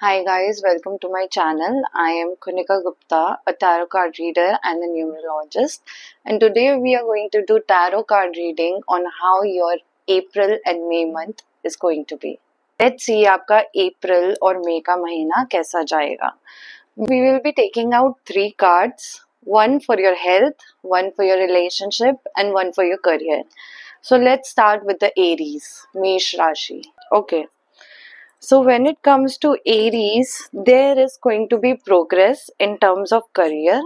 Hi guys, welcome to my channel. I am Kunika Gupta, a tarot card reader and a numerologist. And today we are going to do tarot card reading on how your April and May month is going to be. Let's see आपका April और May का महीना कैसा जाएगा. We will be taking out 3 cards, one for your health, one for your relationship and one for your career. So let's start with the Aries, Mesh Rashi. Okay. So when it comes to Aries, there is going to be progress in terms of career.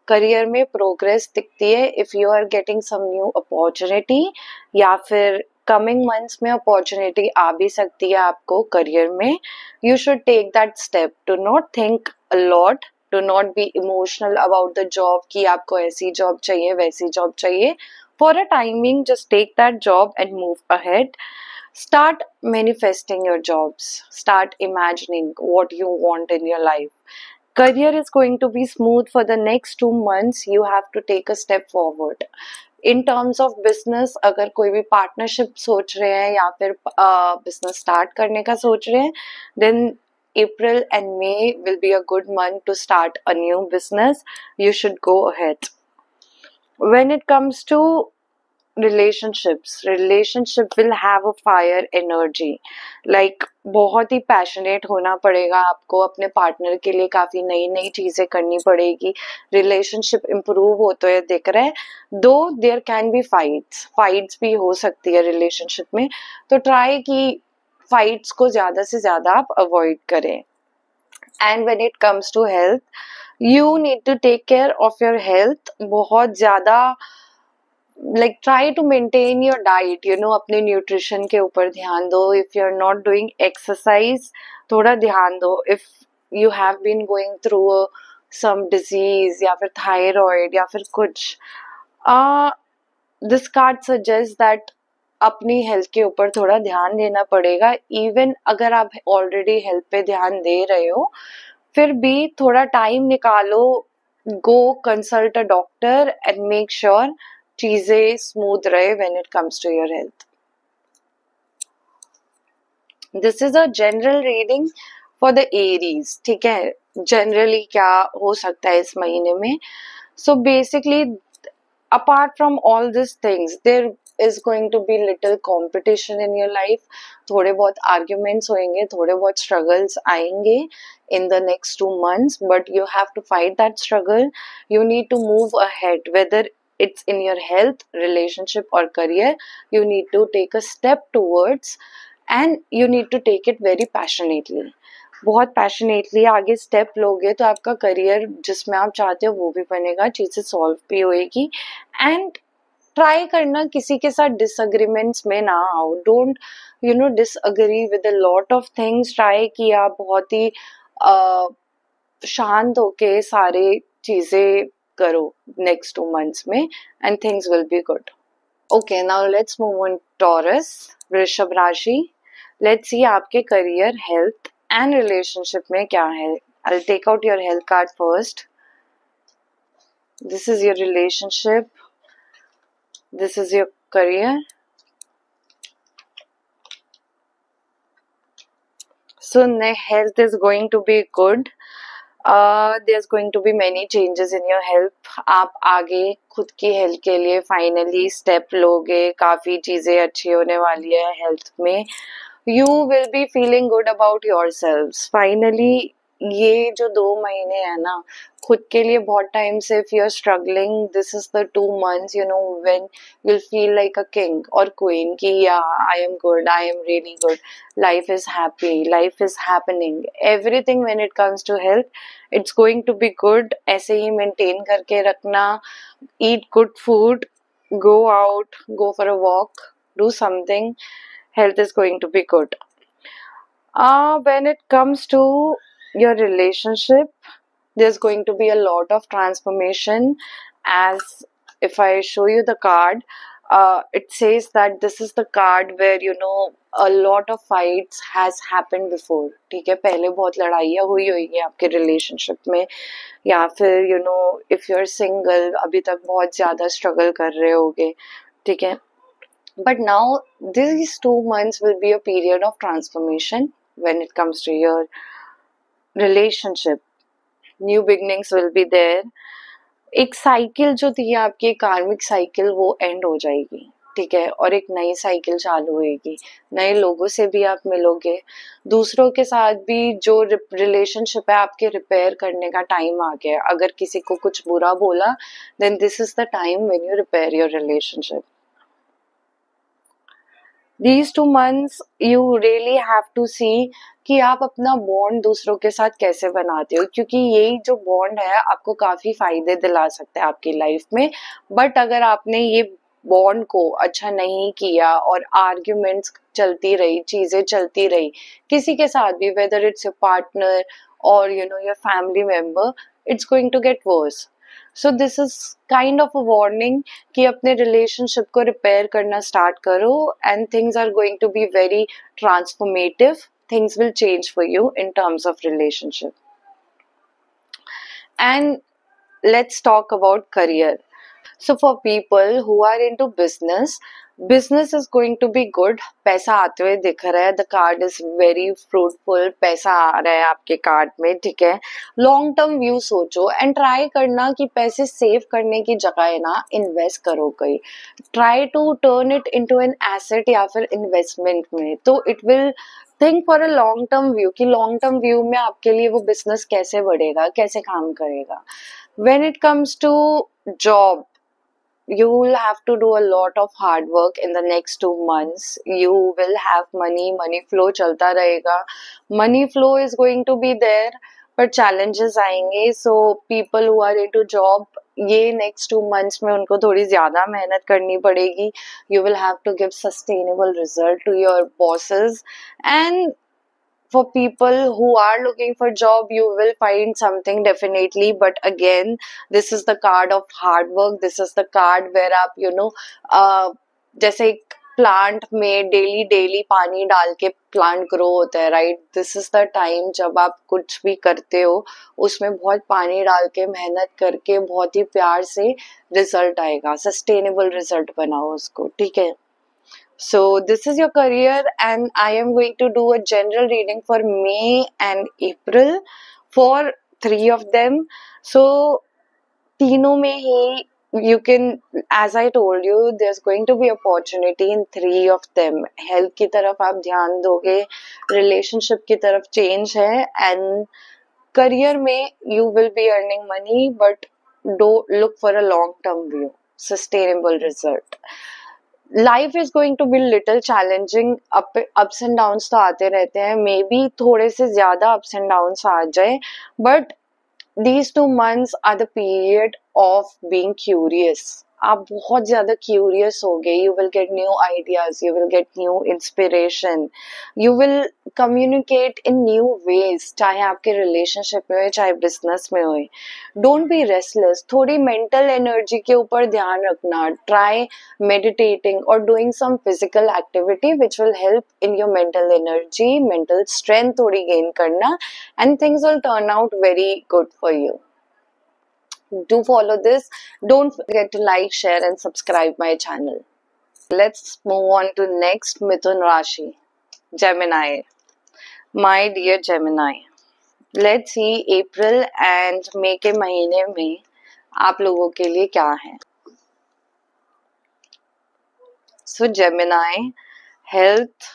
Career में progress दिखती है if you are getting some new opportunity या फिर coming months में opportunity आ भी सकती है आपको करियर में. You should take that step. Do not think a lot. Do not be emotional about the job कि आपको ऐसी जॉब चाहिए वैसी जॉब चाहिए. For a timing just take that job and move ahead. Start manifesting your jobs. Start imagining what you want in your life. Career is going to be smooth for the next 2 months. You have to take a step forward. In terms of business, अगर कोई भी partnership सोच रहे हैं या फिर business start करने का सोच रहे हैं, then April and May will be a good month to start a new business. You should go ahead. When it comes to relationship will have a fire energy. Like बहुत ही passionate होना पड़ेगा आपको. अपने पार्टनर के लिए काफी नई नई चीजें करनी पड़ेगी. रिलेशनशिप इम्प्रूव होते हुए दिख रहा है. दो देयर कैन बी फाइट्स भी हो सकती है रिलेशनशिप में. तो ट्राई कि फाइट्स को ज्यादा से ज्यादा आप अवॉइड करें. And when it comes to health, you need to take care of your health. बहुत ज्यादा like try to maintain your diet, अपने न्यूट्रिशन के ऊपर ध्यान दो. if you're not doing exercise, थोड़ा ध्यान दो. if you have been going through some disease या फिर thyroid या फिर कुछ, this card suggests that अपनी हेल्थ के ऊपर थोड़ा ध्यान देना पड़ेगा. इवन अगर आप ऑलरेडी हेल्थ पे ध्यान दे रहे हो, फिर भी थोड़ा टाइम निकालो. Go consult a doctor and make sure चीजें स्मूथ रहे when it comes to your health. This is a general reading for the Aries. ठीक है, जनरली क्या हो सकता है इस महीने में. So basically apart from all these things, there is going to be little competition in your life. थोड़े बहुत arguments होंगे, थोड़े बहुत struggles आएंगे in the next 2 months, but you have to fight that struggle. You need to move ahead, whether it's in your health, relationship or career. You need to take a step towards and you need to take it very passionately. बहुत passionately आगे step लोगे तो आपका career जिसमें आप चाहते हो वो भी बनेगा, चीजें सॉल्व भी होएगी. एंड ट्राई करना किसी के साथ डिसएग्रीमेंट्स में ना आओ. Don't disagree with a lot of things. Try कि आप बहुत ही शांत होके सारे चीजें करो नेक्स्ट 2 months में and things will be good. Okay, now let's move on taurus, वृषभ राशि. लेट्स सी आपके करियर, हेल्थ and relationship में क्या है. I'll take out your health card first. This is your relationship. This is your career. So health is going to be good. There's going to be many changes in your health. आप आगे खुद की health के लिए finally step लोगे. काफी चीजें अच्छी होने वाली है हेल्थ में. You will be feeling good about yourselves. Finally, ये जो 2 महीने है ना, खुद के लिए बहुत टाइम से if you're struggling, this is the 2 months, when you'll feel like a king or queen कि yeah, I am good, I am really good, life is happy, life is happening. Everything when it comes to health, it's going to be good. ऐसे ही maintain करके रखना. Eat good food, go out, go for a walk, do something. Health is going to be good. When it comes to your relationship, there's going to be a lot of transformation. As if I show you the card, it says that this is the card where a lot of fights has happened before. ठीक है, पहले बहुत लड़ाइयाँ हुई होगी आपके relationship में, या फिर if you're single अभी तक बहुत ज़्यादा struggle कर रहे होगे. ठीक है, but now these 2 months will be a period of transformation when it comes to your relationship, new beginnings will be there. एक साइकिल जो थी आपकी कार्मिक साइकिल वो एंड हो जाएगी, ठीक है, और एक नई साइकिल चालू होगी. नए लोगों से भी आप मिलोगे, दूसरों के साथ भी जो रिलेशनशिप है आपके रिपेयर करने का टाइम आ गया. अगर किसी को कुछ बुरा बोला, then this is the time when you repair your relationship. These 2 months you really have to see कि आप अपना बॉन्ड दूसरों के साथ कैसे बनाते हो, क्योंकि यही जो बॉन्ड है आपको काफी फायदे दिला सकता है आपकी लाइफ में. बट अगर आपने ये बॉन्ड को अच्छा नहीं किया और आर्ग्यूमेंट्स चलती रही, चीजें चलती रही किसी के साथ भी, वेदर इट्स योर पार्टनर और your family member, it's going to get worse. So this is kind of a warning कि अपने रिलेशनशिप को रिपेयर करना स्टार्ट करो, and things are going to be very transformative. Things will change for you in terms of relationship. And let's talk about career. So for people who are into business is going to be good. पैसा आते हुए दिख रहा है, the card is very fruitful, पैसा आ रहा है आपके कार्ड में, ठीक है. लॉन्ग टर्म व्यू सोचो एंड ट्राई करना कि पैसे सेव करने की जगह ना इन्वेस्ट करो कहीं. Try to turn it into an asset या फिर इन्वेस्टमेंट में, तो it will think for a long term view कि लॉन्ग टर्म व्यू में आपके लिए वो बिजनेस कैसे बढ़ेगा, कैसे काम करेगा. When it comes to job, you will have to do a lot of hard work in the next 2 months. You will have money flow चलता रहेगा. Money flow is going to be there, but challenges आएंगे. So people who are into job, ये next 2 months में उनको थोड़ी ज्यादा मेहनत करनी पड़ेगी. You will have to give sustainable result to your bosses. And for people who are looking for job, you will find something definitely, but again this is the card of hard work. This is the card where आप जैसे एक plant में daily पानी डाल के plant grow होता है, right. This is the time जब आप कुछ भी करते हो उसमें बहुत पानी डाल के मेहनत करके बहुत ही प्यार से रिजल्ट आएगा, सस्टेनेबल रिजल्ट बनाओ उसको, ठीक है. So this is your career, and I am going to do a general reading for May and April for 3 of them. So तीनों में ही you can, as I told you, there's going to be opportunity in 3 of them. Health की तरफ आप ध्यान दोगे, relationship की तरफ change है, and career में you will be earning money, but don't look for a long term view, sustainable result. Life is going to be little challenging. Ups and downs तो आते रहते हैं, मे बी थोड़े से ज्यादा अप्स एंड डाउन्स आ जाए, but these 2 months are the period of being curious. आप बहुत ज्यादा क्यूरियस होगे. You will get new ideas, you will get new inspiration, you will communicate in new ways, चाहे आपके रिलेशनशिप में हो चाहे बिजनेस में हो. Don't be restless. थोड़ी मेंटल एनर्जी के ऊपर ध्यान रखना. ट्राई मेडिटेटिंग और doing some physical activity which will help in your mental energy, mental strength थोड़ी गेन करना, and things will turn out very good for you. Do follow this. Don't forget to like, share and subscribe my channel. Let's move on to next Mithun Rashi, Gemini. My dear Gemini, let's see April and May के महीने में आप लोगों के लिए क्या है. So Gemini, health,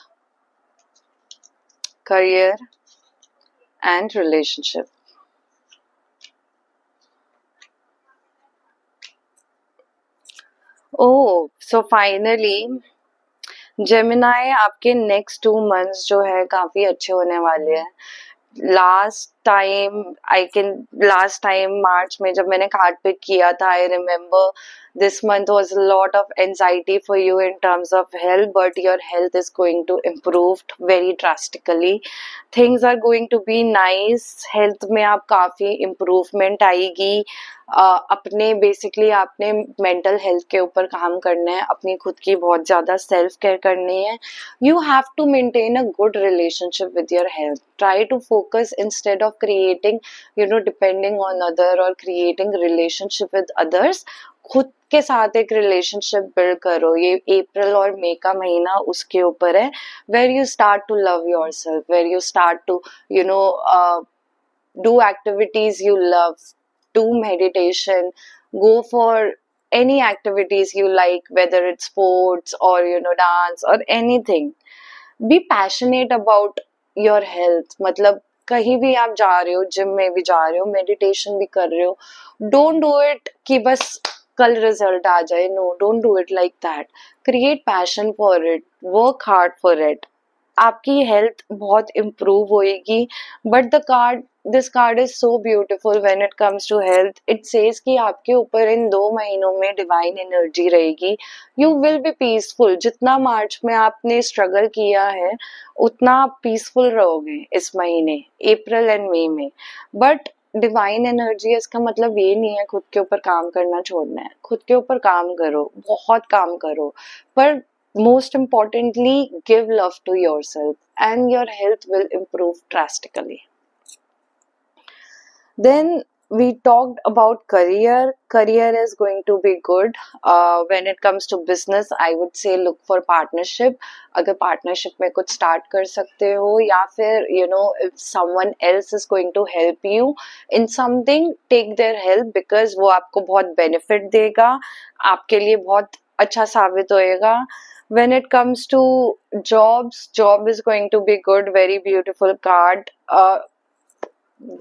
career and relationship. Oh, so finally Gemini आपके नेक्स्ट 2 months जो है काफी अच्छे होने वाले हैं. लास्ट टाइम मार्च में जब मैंने कार्ड पिक किया था, I remember this month was a lot of anxiety for you in terms of health, but your health is going to improve very drastically. Things are going to be nice. health में आप काफी improvement आएगी. अपने basically आपने mental health के ऊपर काम करना है, अपनी खुद की बहुत ज्यादा सेल्फ केयर करनी है. You have to maintain a good relationship with your health. Try to focus instead of creating depending on other और क्रिएटिंग रिलेशनशिप विद अदर्स. खुद के साथ एक रिलेशनशिप बिल्ड करो. ये अप्रैल और मई का महीना उसके ऊपर है, where you start to love your self, where you start to do activities you love, do meditation, go for any activities you like, whether it's sports or dance or anything. Be passionate about your health. मतलब कहीं भी आप जा रहे हो, gym में भी जा रहे हो, मेडिटेशन भी कर रहे हो, डोंट डू इट कि बस कल रिजल्ट आ जाए. No, don't do it like that. Create passion for it, work hard for it. आपकी हेल्थ बहुत इम्प्रूव होएगी. But this card is so beautiful when it comes to health. It says कि आपके ऊपर इन 2 महीनों में डिवाइन एनर्जी रहेगी. You will be peaceful. जितना मार्च में आपने स्ट्रगल किया है उतना आप पीसफुल रहोगे इस महीने, अप्रैल एंड मई में. बट डिवाइन एनर्जी, इसका मतलब ये नहीं है खुद के ऊपर काम करना छोड़ना है. खुद के ऊपर काम करो, बहुत काम करो, पर most importantly, give love to yourself and your health will improve drastically. Then we talked about career. Career is going to be good. When it comes to business, I would say look for partnership. अगर partnership में कुछ start कर सकते हो, या फिर if someone else is going to help you in something, take their help, because वो आपको बहुत benefit देगा, आपके लिए बहुत अच्छा साबित होएगा. When it comes to jobs, job is going to be good. Very beautiful card.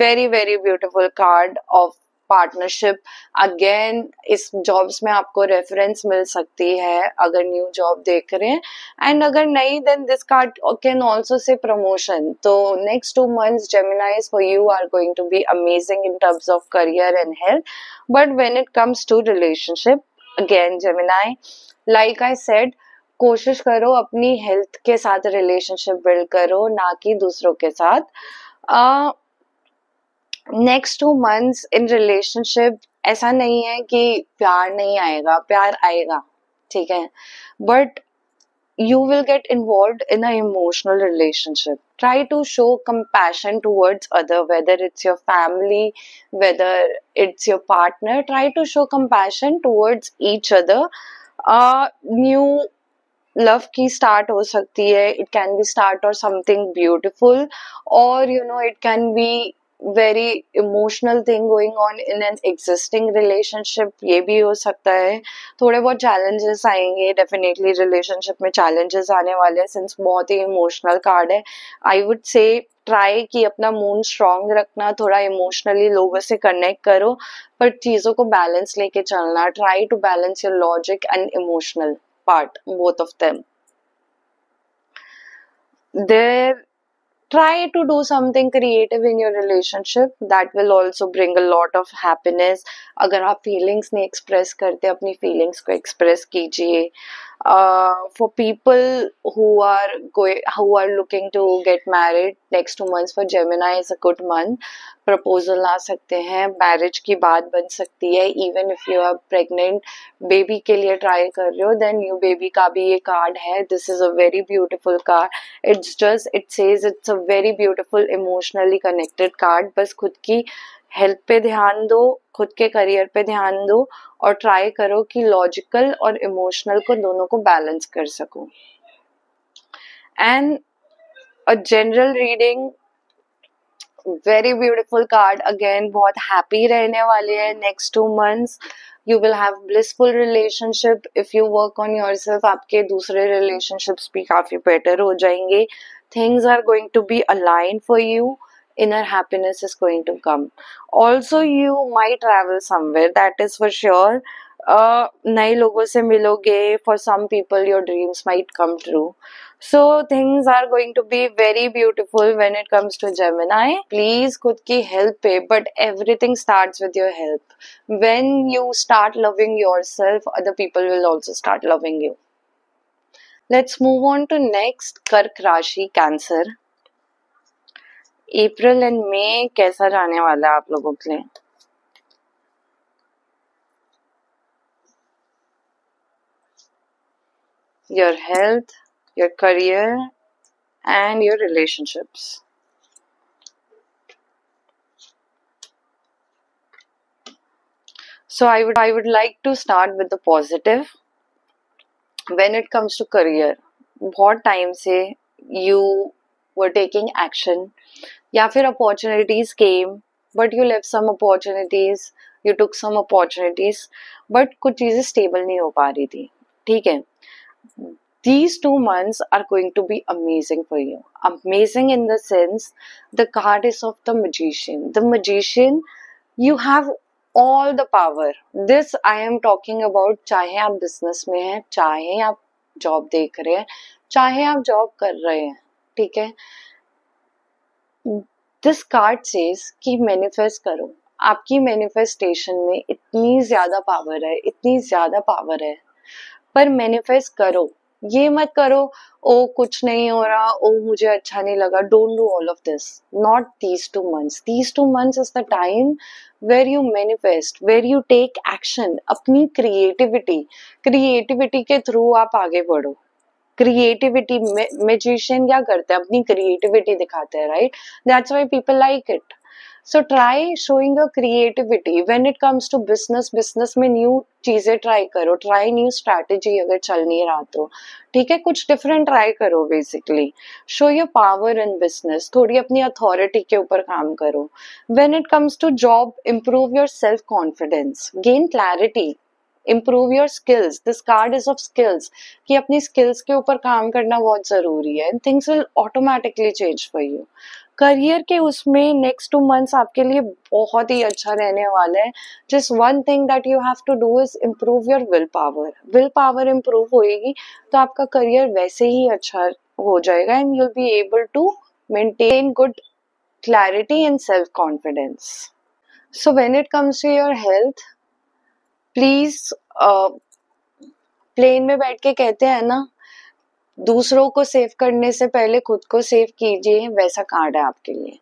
Very very beautiful card of partnership. Again इस जॉब्स में आपको रेफरेंस मिल सकती है अगर न्यू जॉब देख रहे हैं. एंड अगर नहीं, then this card can also say promotion. तो next 2 months Geminis for you are going to be amazing in terms of career and health. But when it comes to relationship, again Gemini, like I said, कोशिश करो अपनी health के साथ relationship build करो, ना कि दूसरों के साथ. नेक्स्ट 2 months इन रिलेशनशिप, ऐसा नहीं है कि प्यार नहीं आएगा, प्यार आएगा, ठीक है, but you will get involved in an emotional relationship. Try to show compassion towards other, whether it's your family, whether it's your partner. Try to show compassion towards each other. New love की start हो सकती है. It can B start और something beautiful, और it can be very emotional thing going on in an existing relationship. ये भी हो सकता है. थोड़े बहुत चैलेंजेस आएंगे, डेफिनेटली रिलेशनशिप में चैलेंजेस आने वाले हैं, सिंस बहुत ही इमोशनल कार्ड है. आई वुड से ट्राई कि अपना मूड स्ट्रांग रखना, थोड़ा इमोशनली लोगों से कनेक्ट करो, पर चीज़ों को बैलेंस लेके चलना. Try to balance your logic and emotional part, both of them. There, try to do something creative in your relationship. That will also bring a lot of happiness. अगर आप feelings नहीं express करते, अपनी feelings को express कीजिए. For people who are looking to get married, next 2 months for Gemini is a good month. Proposal आ सकते हैं, मैरिज की बात बन सकती है. Even if you are pregnant, baby के लिए ट्राई कर रहे हो, देन न्यू बेबी का भी ये कार्ड है. This is a very beautiful card. It says it's a very beautiful emotionally connected card. बस खुद की हेल्थ पे ध्यान दो, खुद के करियर पे ध्यान दो, और ट्राई करो कि लॉजिकल और इमोशनल को दोनों को बैलेंस कर सको. And a general reading, very beautiful card. Again बहुत हैप्पी रहने वाले हैं next 2 months. You will have blissful relationship. If you work on yourself, आपके दूसरे रिलेशनशिप्स भी काफी बेटर हो जाएंगे. Things are going to be align for you. Inner happiness is going to come. Also, you might travel somewhere, that is for sure. नए लोगों से मिलोगे. For some people, your dreams might come true. So things are going to be very beautiful when it comes to Gemini. Please खुद की health पे, but everything starts with your health. When you start loving yourself, other people will also start loving you. Let's move on to next, कर्क राशि, cancer. April and मई कैसा जाने वाला है आप लोगों के लिए? Your health, your career, and your relationships. So I would like to start with the positive. When it comes to career, बहुत टाइम से you were taking action, या फिर opportunities came but you left some opportunities, you took some opportunities, but कुछ चीजें stable नहीं हो पा रही थी, ठीक है. These 2 months are going to be amazing for you. Amazing in the sense, the card is of the magician. The magician, you have all the power. This I am talking about, चाहे आप business में हैं, चाहे आप job देख रहे हैं, चाहे आप job कर रहे हैं, ठीक है. This card says कि manifest करो. आपकी manifestation में इतनी ज़्यादा power है, इतनी ज़्यादा power है, पर मैनिफेस्ट करो. ये मत करो ओ कुछ नहीं हो रहा, ओ मुझे अच्छा नहीं लगा. Don't do all of this. Not these 2 months. These 2 months is the time where you manifest, where you take action. अपनी क्रिएटिविटी के थ्रू आप आगे बढ़ो. क्रिएटिविटी, मैजिशियन क्या करते हैं, अपनी क्रिएटिविटी दिखाते हैं, right. That's why people like it. So try showing your creativity when it comes to business में न्यू चीजें ट्राई करो. ट्राई न्यू स्ट्रैटेजी अगर चल नहीं रहा तो, ठीक है, कुछ डिफरेंट ट्राई करो. Basically show your power in business. थोड़ी अपनी अथॉरिटी के ऊपर काम करो. When it comes to job, improve your self confidence, gain clarity, improve your skills. This card is of skills, कि अपनी स्किल्स के ऊपर काम करना बहुत जरूरी है. And things will automatically change for you. Career के उसमें नेक्स्ट 2 months आपके लिए बहुत ही अच्छा रहने वाला है. Just one thing that you have to do is improve your will power. Will power improve होएगी तो आपका करियर वैसे ही अच्छा हो जाएगा. And you will be able to maintain good clarity and self confidence. So when it comes to your health, please, plane में बैठ के कहते हैं ना, दूसरों को सेव करने से पहले खुद को सेव कीजिए. वैसा कार्ड है आपके लिए.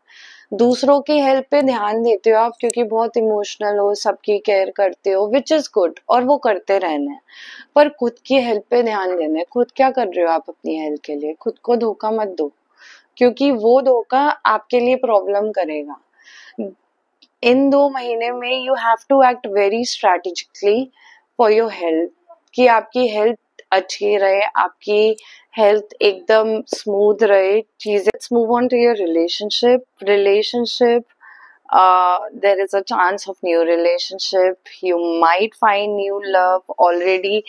दूसरों की हेल्प पे ध्यान देते हो आप, क्योंकि बहुत इमोशनल हो, सबकी केयर करते हो, विच इज गुड, और वो करते रहना है. पर खुद की हेल्प पे ध्यान देना है. खुद क्या कर रहे हो आप अपनी हेल्थ के लिए? खुद को धोखा मत दो, क्योंकि वो धोखा आपके लिए प्रॉब्लम करेगा. इन 2 महीने में you have to act very strategically for your health, कि आपकी हेल्थ अच्छी रहे, आपकी हेल्थ एकदम स्मूथ रहे चीजें. Let's move on to your relationship. There is a chance of new relationship. You might find new love. Already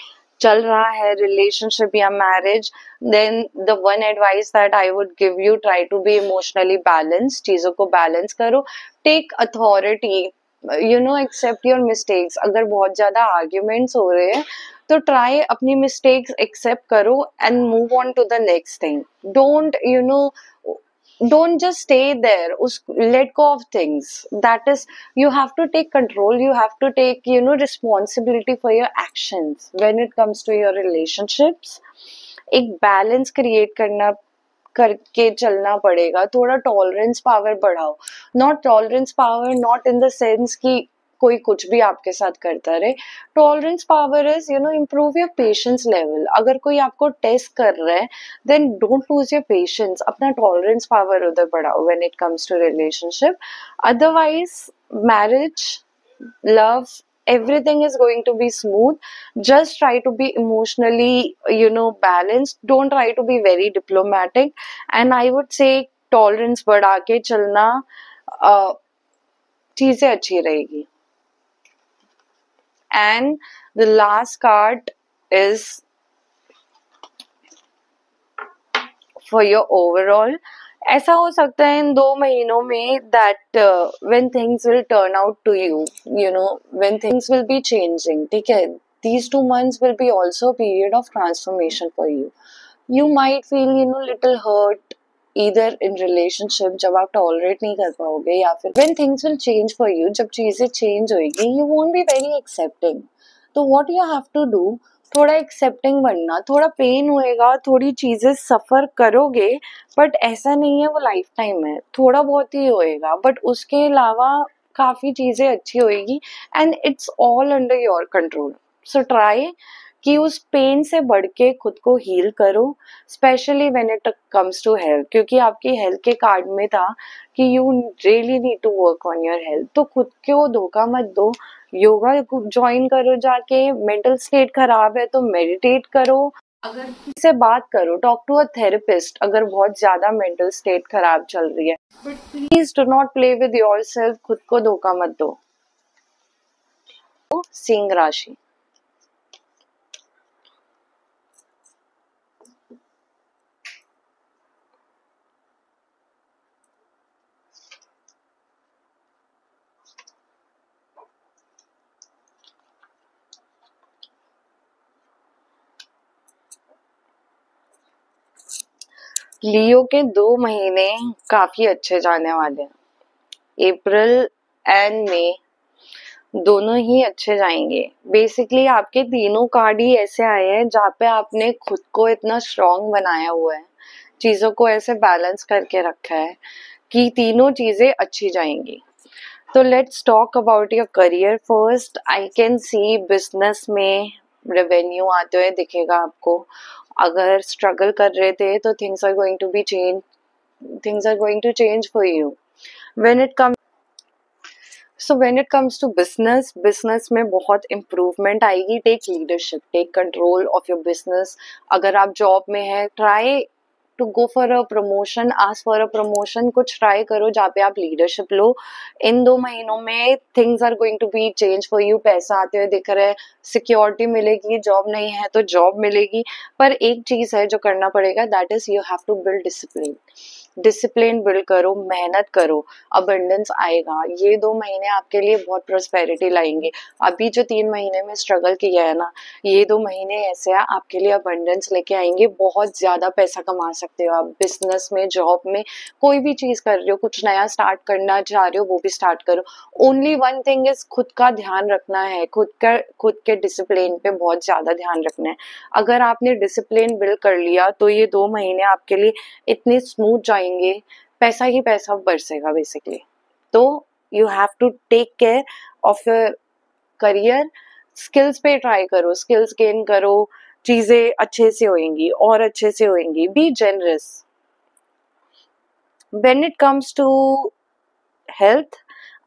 चल रहा है relationship या marriage. Then the one advice that I would give you, try to be emotionally balanced. चीजों को balance करो. Take authority. Accept your mistakes. अगर बहुत ज्यादा arguments हो रहे हैं तो ट्राई अपनी मिस्टेक्स एक्सेप्ट करो and move on to the next thing. don't just stay there. Let go of things. That is, you have to take control. You have to take responsibility for your actions when it comes to your relationships. एक balance create करके चलना पड़ेगा. थोड़ा tolerance power बढ़ाओ. Not tolerance power not in the sense कि कोई कुछ भी आपके साथ करता रहे. Tolerance power is improve your patience level. अगर कोई आपको टेस्ट कर रहा है then don't lose your patience. अपना टॉलरेंस पावर उधर बढ़ाओ when it comes to relationship. Otherwise marriage, love, everything is going to be smooth. Just try to be emotionally balanced. Don't try to be very diplomatic, and I would say tolerance बढ़ा के चलना चीजें अच्छी रहेगी. And the last card is for your overall. ऐसा हो सकता है इन 2 महीनों में that when things will turn out to you, when things will be changing, ठीक है. These 2 months will be also a period of transformation for you. You might feel little hurt either in relationship, जब आप tolerate नहीं कर पाओगे, या फिर when things will change for you, जब चीजें change होगी, you won't be very accepting. तो what you have to do, थोड़ा एक्सेप्टिंग बनना. थोड़ा पेन होएगा, थोड़ी चीजें सफर करोगे, बट ऐसा नहीं है वो लाइफ टाइम है. थोड़ा बहुत ही होएगा, बट उसके अलावा काफी चीजें अच्छी होएगी. And it's all under your control. So try कि उस पेन से बढ़ के खुद को हील करो, specially when it comes to health, क्योंकि आपकी हेल्थ के कार्ड में था कि you really need to work on your health. तो खुद को धोखा मत दो. योगा ज्वाइन करो जाके. मेंटल स्टेट खराब है तो मेडिटेट करो. अगर किसी से बात करो, टॉक टू अ थेरेपिस्ट अगर बहुत ज्यादा मेंटल स्टेट खराब चल रही है, but please do not play with yourself, खुद को धोखा मत दो। सिंह राशि, लियो के 2 महीने काफी अच्छे जाने वाले हैं। अप्रैल एंड मई दोनों ही अच्छे जाएंगे। बेसिकली आपके तीनों कार्ड ही ऐसे आए हैं जहाँ पे आपने खुद को इतना स्ट्रांग बनाया हुआ है, चीजों को ऐसे बैलेंस करके रखा है कि तीनों चीजें अच्छी जाएंगी। तो let's talk about your career first. I can see business में रेवेन्यू आते हुए दिखेगा आपको। अगर स्ट्रगल कर रहे थे तो things are going to change for you. When it comes to business में बहुत इम्प्रूवमेंट आएगी। Take leadership, take control of your business. अगर आप जॉब में है, try to go for a promotion, ask for a promotion, कुछ try करो जहाँ पे आप लीडरशिप लो। इन 2 महीनों में things are going to be change for you. पैसा आते हुए दिख रहा है, सिक्योरिटी मिलेगी, जॉब नहीं है तो जॉब मिलेगी। पर एक चीज है जो करना पड़ेगा, that is you have to build discipline. Discipline build करो, मेहनत करो, अबंडेंस आएगा। ये 2 महीने आपके लिए बहुत प्रोस्पेरिटी लाएंगे। अभी जो 3 महीने में स्ट्रगल किया है ना, ये 2 महीने ऐसे हैं आपके लिए अबंडेंस लेके आएंगे। बहुत ज्यादा पैसा कमा सकते हो आप बिजनेस में, जॉब में, कोई भी चीज कर रहे हो, कुछ नया स्टार्ट करना चाह रहे हो वो भी स्टार्ट करो। ओनली वन थिंग इज खुद का ध्यान रखना है, खुद के डिसिप्लिन पे बहुत ज्यादा ध्यान रखना है। अगर आपने डिसिप्लिन बिल्ड कर लिया तो ये 2 महीने आपके लिए इतने स्मूथ जाएंगे, पैसा ही पैसा बरसेगा बेसिकली। तो you have to take care of your career. Skills पे ट्राई करो, स्किल्स गेन करो, चीजें अच्छे से होंगी और अच्छे से होंगी। Be generous. When it comes to health,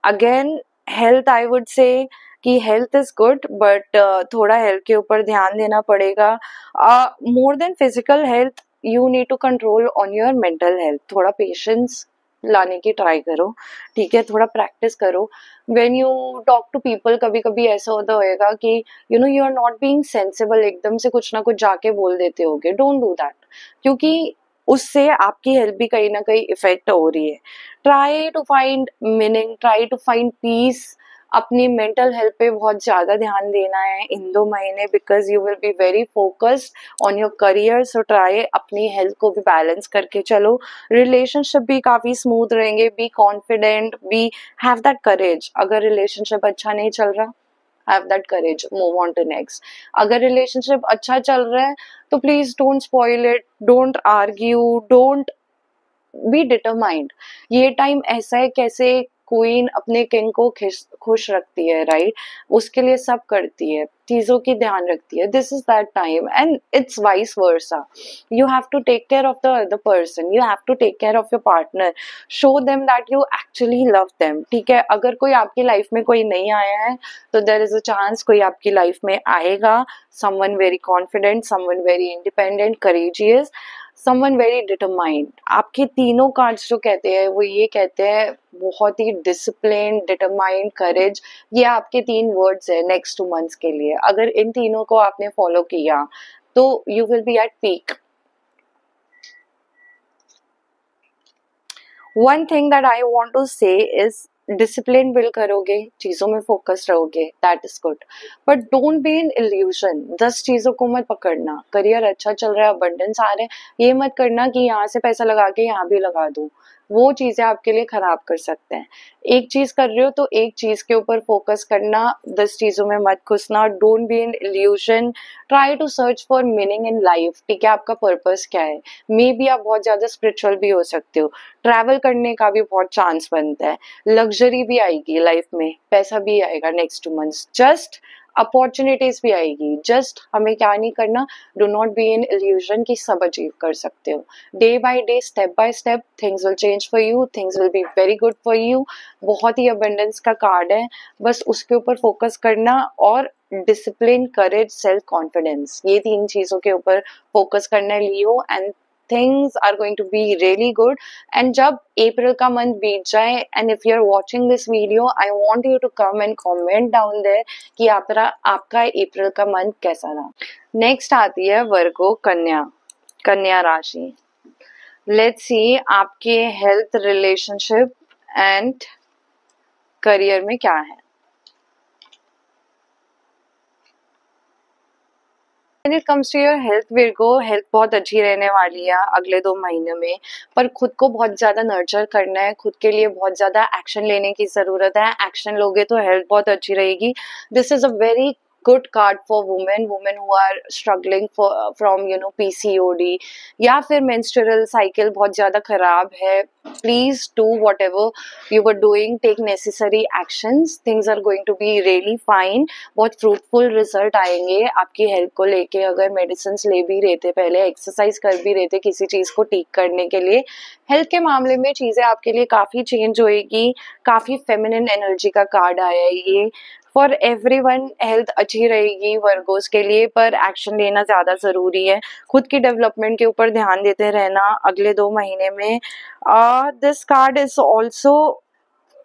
again health I would say कि हेल्थ इज गुड, बट थोड़ा हेल्थ के ऊपर ध्यान देना पड़ेगा। More than physical health, you need to control on your mental health. थोड़ा पेशेंस लाने की ट्राई करो, ठीक है, थोड़ा प्रैक्टिस करो। When you talk to people, कभी कभी ऐसा होता होगा कि you are not being sensible, एकदम से कुछ ना कुछ जाके बोल देते होगे। डोंट डू दैट, क्योंकि उससे आपकी हेल्थ भी कहीं ना कहीं इफेक्ट हो रही है। Try to find meaning, try to find peace. अपनी मेंटल हेल्थ पे बहुत ज्यादा ध्यान देना है इन 2 महीने, because you will be very focused on your career. So try अपनी हेल्थ को भी बैलेंस करके चलो। रिलेशनशिप भी काफी स्मूथ रहेंगे। Be confident, be have that courage. अगर रिलेशनशिप अच्छा नहीं चल रहा, have that courage, move on to next. अगर रिलेशनशिप अच्छा चल रहा है तो please don't spoil it, don't argue, don't, be determined. ये टाइम ऐसा है, कैसे क्वीन अपने किंग को खुश रखती है, राइट, उसके लिए सब करती है, चीजों की ध्यान रखती है। This is that time and it's vice versa. You have to take care of the other person, you have to take care of your partner, show them that you actually love them, ठीक है। अगर कोई आपकी life में कोई नहीं आया है तो देयर इज अ चांस कोई आपकी लाइफ में आएगा। Someone very confident, someone very independent, courageous, someone very determined. आपके तीनों कार्ड्स जो कहते हैं वो ये कहते हैं, बहुत ही डिसिप्लिन, डिटरमाइंड, करेज। ये आपके 3 वर्ड्स है नेक्स्ट 2 मंथ्स के लिए। अगर इन तीनों को आपने फॉलो किया तो you will be at peak. One thing that I want to say is, discipline build करोगे, चीजों में फोकस रहोगे, that is good, but don't be in illusion. 10 चीजों को मत पकड़ना। करियर अच्छा चल रहा है, अबंडेंस आ रहे हैं, ये मत करना कि यहाँ से पैसा लगा के यहाँ भी लगा दूं। वो चीजें आपके लिए खराब कर सकते हैं। एक चीज कर रहे हो तो एक चीज के ऊपर फोकस करना, 10 चीजों में मत घुसना। Don't be in illusion, try to search for meaning in life, ठीक है, आपका पर्पस क्या है। मे बी आप बहुत ज्यादा स्पिरिचुअल भी हो सकते हो, ट्रैवल करने का भी बहुत चांस बनता है, लग्जरी भी आएगी लाइफ में, पैसा भी आएगा नेक्स्ट 2 मंथ्स। जस्ट अपॉर्चुनिटीज भी आएगी। जस्ट हमें क्या नहीं करना, do not be in illusion कि सब अचीव कर सकते हो। Day by day, step by step things will change for you, things will be very good for you. बहुत ही अबंडेंस का कार्ड है, बस उसके ऊपर फोकस करना, और डिसिप्लिन, करेज, सेल्फ कॉन्फिडेंस, ये 3 चीजों के ऊपर फोकस करना है लियो, and things are going to be really good. And जब अप्रैल का मंथ बीत जाए, and if you're watching this video, I want you to come and comment down there कि आपका अप्रैल का मंथ कैसा रहा। नेक्स्ट आती है वर्गो, कन्या राशि। लेट्स सी आपके हेल्थ, रिलेशनशिप एंड करियर में क्या है। When it comes to your health, Virgo, health बहुत अच्छी रहने वाली है अगले 2 महीने में, पर खुद को बहुत ज्यादा नर्चर करना है, खुद के लिए बहुत ज्यादा एक्शन लेने की जरूरत है। एक्शन लोगे तो हेल्थ बहुत अच्छी रहेगी। This is a very good card for women who are struggling from PCOD, या फिर मेंस्ट्रुअल साइकिल बहुत ज्यादा खराब है। Please do whatever you were doing, take necessary actions, things are going to be really fine. बहुत fruitful result आएंगे आपकी health को लेके। अगर मेडिसिन ले भी रहे थे, पहले एक्सरसाइज कर भी रहे थे किसी चीज को ठीक करने के लिए, हेल्थ के मामले में चीजें आपके लिए काफी चेंज होएगी। काफी फेमिनिन एनर्जी का कार्ड आया है ये। फॉर एवरीवन हेल्थ अच्छी रहेगी वर्गोस के लिए, पर एक्शन लेना ज्यादा जरूरी है। खुद की डेवलपमेंट के ऊपर ध्यान देते रहना अगले 2 महीने में। दिस कार्ड इज ऑल्सो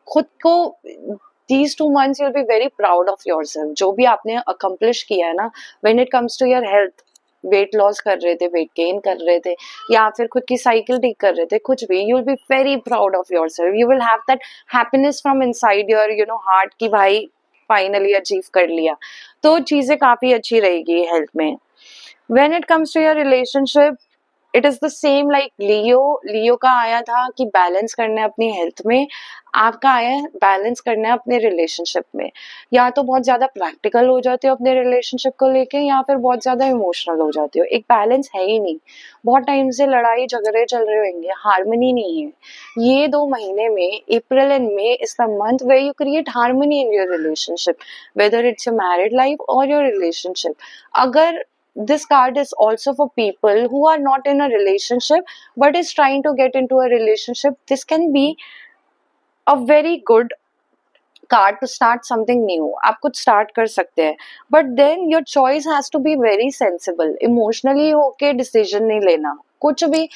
खुद को, these 2 months you'll be very proud of yourself, जो भी आपने अकम्प्लिश किया है ना। when it comes to your health, weight loss कर रहे थे, वेट गेन कर रहे थे, या फिर खुद की साइकिल ठीक कर रहे थे, कुछ भी, you will be very proud of yourself. You will have that happiness from inside your heart की भाई फाइनली अचीव कर लिया। तो चीजें काफी अच्छी रहेगी हेल्थ में। When it comes to your relationship, it is the same like Leo का आया था कि बैलेंस करना है अपनी हेल्थ में, आपका आया है बैलेंस करना है अपने रिलेशनशिप में। या तो बहुत ज्यादा प्रैक्टिकल हो जाते हो अपने रिलेशनशिप को लेके, या फिर बहुत ज्यादा इमोशनल हो जाते हो। एक बैलेंस है ही नहीं, बहुत टाइम से लड़ाई झगड़े चल रहे होंगे, हार्मनी नहीं है। ये 2 महीने में, April and May is the month where you create harmony in your relationship, whether it's your married life और योर रिलेशनशिप। अगर this card is also for people who are not in a relationship but is trying to get into a relationship, this can be a very good card to start something new. आप कुछ start कर सकते हैं, but then your choice has to be very sensible. Emotionally होके decision नहीं लेना कुछ भी।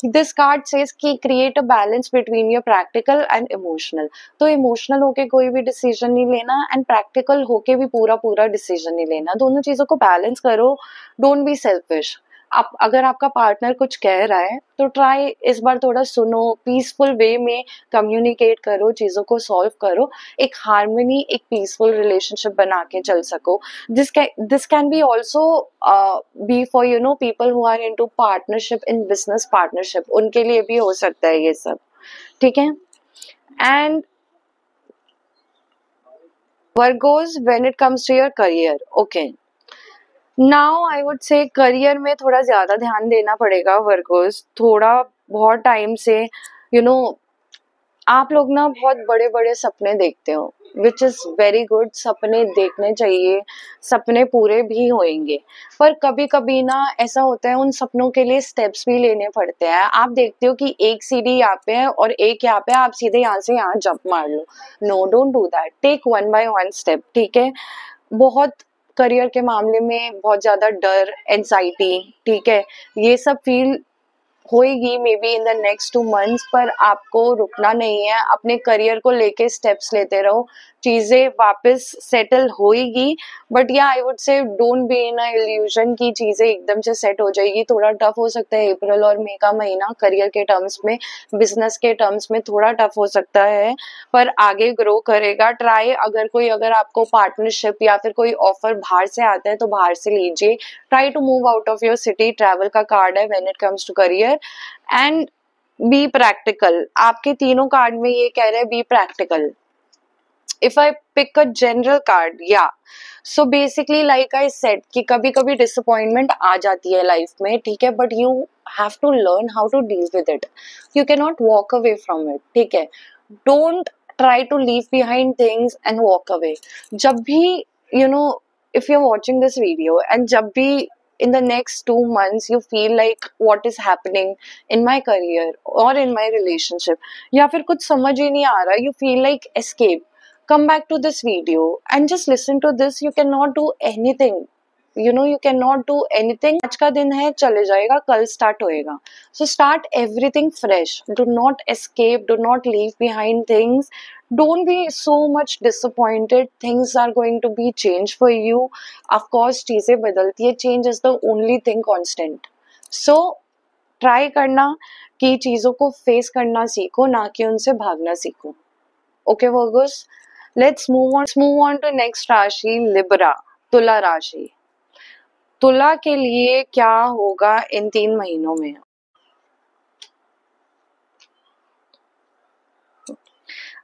This card says कि create a balance between your practical and emotional. तो emotional होके कोई भी decision नहीं लेना, and practical होके भी पूरा decision नहीं लेना। दोनों चीजों को balance करो। Don't be selfish. आप अगर आपका पार्टनर कुछ कह रहा है तो ट्राई इस बार थोड़ा सुनो, पीसफुल वे में कम्युनिकेट करो, चीजों को सॉल्व करो, एक हार्मनी, एक पीसफुल रिलेशनशिप बना के चल सको। This can be also be for people who are into partnership in business partnership, उनके लिए भी हो सकता है ये सब, ठीक है। And Virgos, when it comes to your career, okay, now I would say career में थोड़ा ज्यादा ध्यान देना पड़ेगा वर्गोस। थोड़ा बहुत टाइम से आप लोग ना बहुत बड़े बड़े सपने देखते हो, विच इज वेरी गुड। सपने देखने चाहिए, सपने पूरे भी होंगे, पर कभी कभी ना ऐसा होता है उन सपनों के लिए स्टेप्स भी लेने पड़ते हैं। आप देखते हो कि एक सीढ़ी यहाँ पे है और एक यहाँ पे, आप सीधे यहाँ से यहाँ जंप मार लो। No, don't do that, take 1 by 1 step, ठीक है। बहुत करियर के मामले में बहुत ज्यादा डर, एंजाइटी, ठीक है, ये सब फील होएगी may be in the next 2 months, पर आपको रुकना नहीं है। अपने करियर को लेके स्टेप्स लेते रहो, चीजें वापस सेटल होएगी। बट या आई वुड से don't be in a illusion की चीजें एकदम से सेट हो जाएगी। थोड़ा टफ हो सकता है अप्रैल और मई का महीना करियर के टर्म्स में, बिजनेस के टर्म्स में थोड़ा टफ हो सकता है, पर आगे ग्रो करेगा। ट्राई, अगर आपको पार्टनरशिप या फिर कोई ऑफर बाहर से आता है तो बाहर से लीजिए। Try to move out of your city, travel का कार्ड है when it comes to career. And be practical, आपके तीनों कार्ड में ये कह रहे हैं be practical. If I pick a general card, या so basically like I said कि कभी कभी डिसअपॉइंटमेंट आ जाती है लाइफ में, ठीक है, but you have to learn how to deal with it. You can not walk away from it, ठीक है। Don't try to leave behind things and walk away. जब भी if you're watching this video and जब भी in the next 2 months you feel like what is happening in my career or in my relationship, या फिर कुछ समझ ही नहीं आ रहा, you feel like escape, come back to this video and just listen to this. You cannot do anything, you cannot do anything. आज का दिन है, चले जाएगा, कल स्टार्ट होएगा. So start everything fresh. Do not escape, do not leave behind things. Don't be so much disappointed. Things are going to be changed for you. Of course चीजें बदलती है, change is the only thing constant. So try करना कि चीजों को face करना सीखो, ना कि उनसे भागना सीखो. Okay Virgos, let's move on to next राशि, Libra, तुला राशि. तुला के लिए क्या होगा इन 3 महीनों में?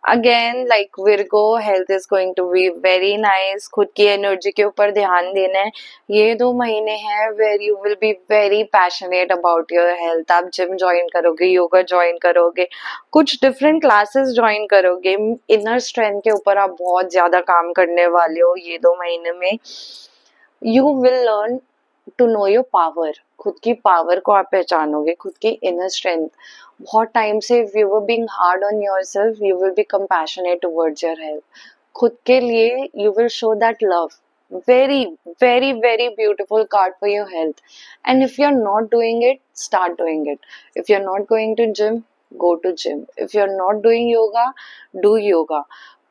Again like Virgo, health is going to be very nice. खुद की एनर्जी के ऊपर ध्यान देना है. ये 2 महीने हैं where you will be very passionate about your health. आप जिम ज्वाइन करोगे, योगा ज्वाइन करोगे, कुछ डिफरेंट क्लासेस ज्वाइन करोगे. इनर स्ट्रेंथ के ऊपर आप बहुत ज्यादा काम करने वाले हो ये 2 महीने में. You will learn to know your power. खुद की पावर को आप पहचानोगे, खुद की इनर स्ट्रेंथ. बहुत टाइम से if you were being hard on yourself, you will be compassionate towards your health. खुद के लिए you will show that love. Very, very, very beautiful card for your health. And if you're not doing it, start doing it. If you're not going to gym, go to gym. If you're not doing yoga, do yoga.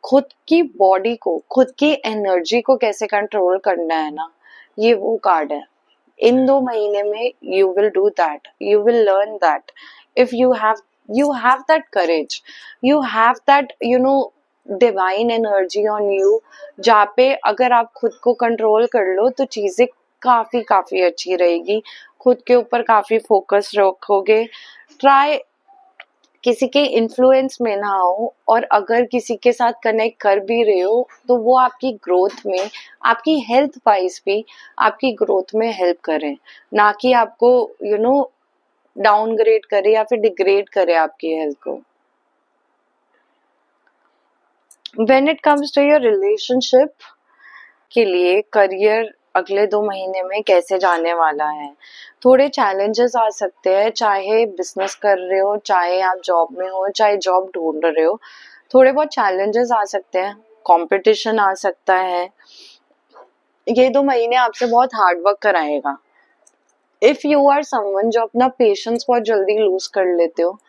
खुद की body को, खुद की energy को कैसे control करना है ना, ये वो कार्ड है. इन 2 महीने में you will do that. You will learn that. If you have that courage, you have that divine energy on you, जहाँ पे अगर आप खुद को कंट्रोल कर लो तो चीजें काफी अच्छी रहेगी. खुद के ऊपर काफी फोकस रखोगे. ट्राई किसी के इन्फ्लुएंस में ना हो, और अगर किसी के साथ कनेक्ट कर भी रहे हो तो वो आपकी ग्रोथ में, आपकी हेल्थ वाइज भी आपकी ग्रोथ में हेल्प करें, ना कि आपको डाउनग्रेड करे या फिर डिग्रेड करे आपकी हेल्थ को. When it comes to your relationship के लिए, करियर अगले 2 महीने में कैसे जाने वाला है? थोड़े चैलेंजेस आ सकते हैं, चाहे बिजनेस कर रहे हो, चाहे आप जॉब में हो, चाहे जॉब ढूंढ रहे हो. थोड़े बहुत चैलेंजेस आ सकते हैं, कंपटीशन आ सकता है. ये 2 महीने आपसे बहुत हार्ड वर्क कराएगा. इफ यू आर समवन जो अपना पेशेंस बहुत जल्दी लूज कर लेते हो,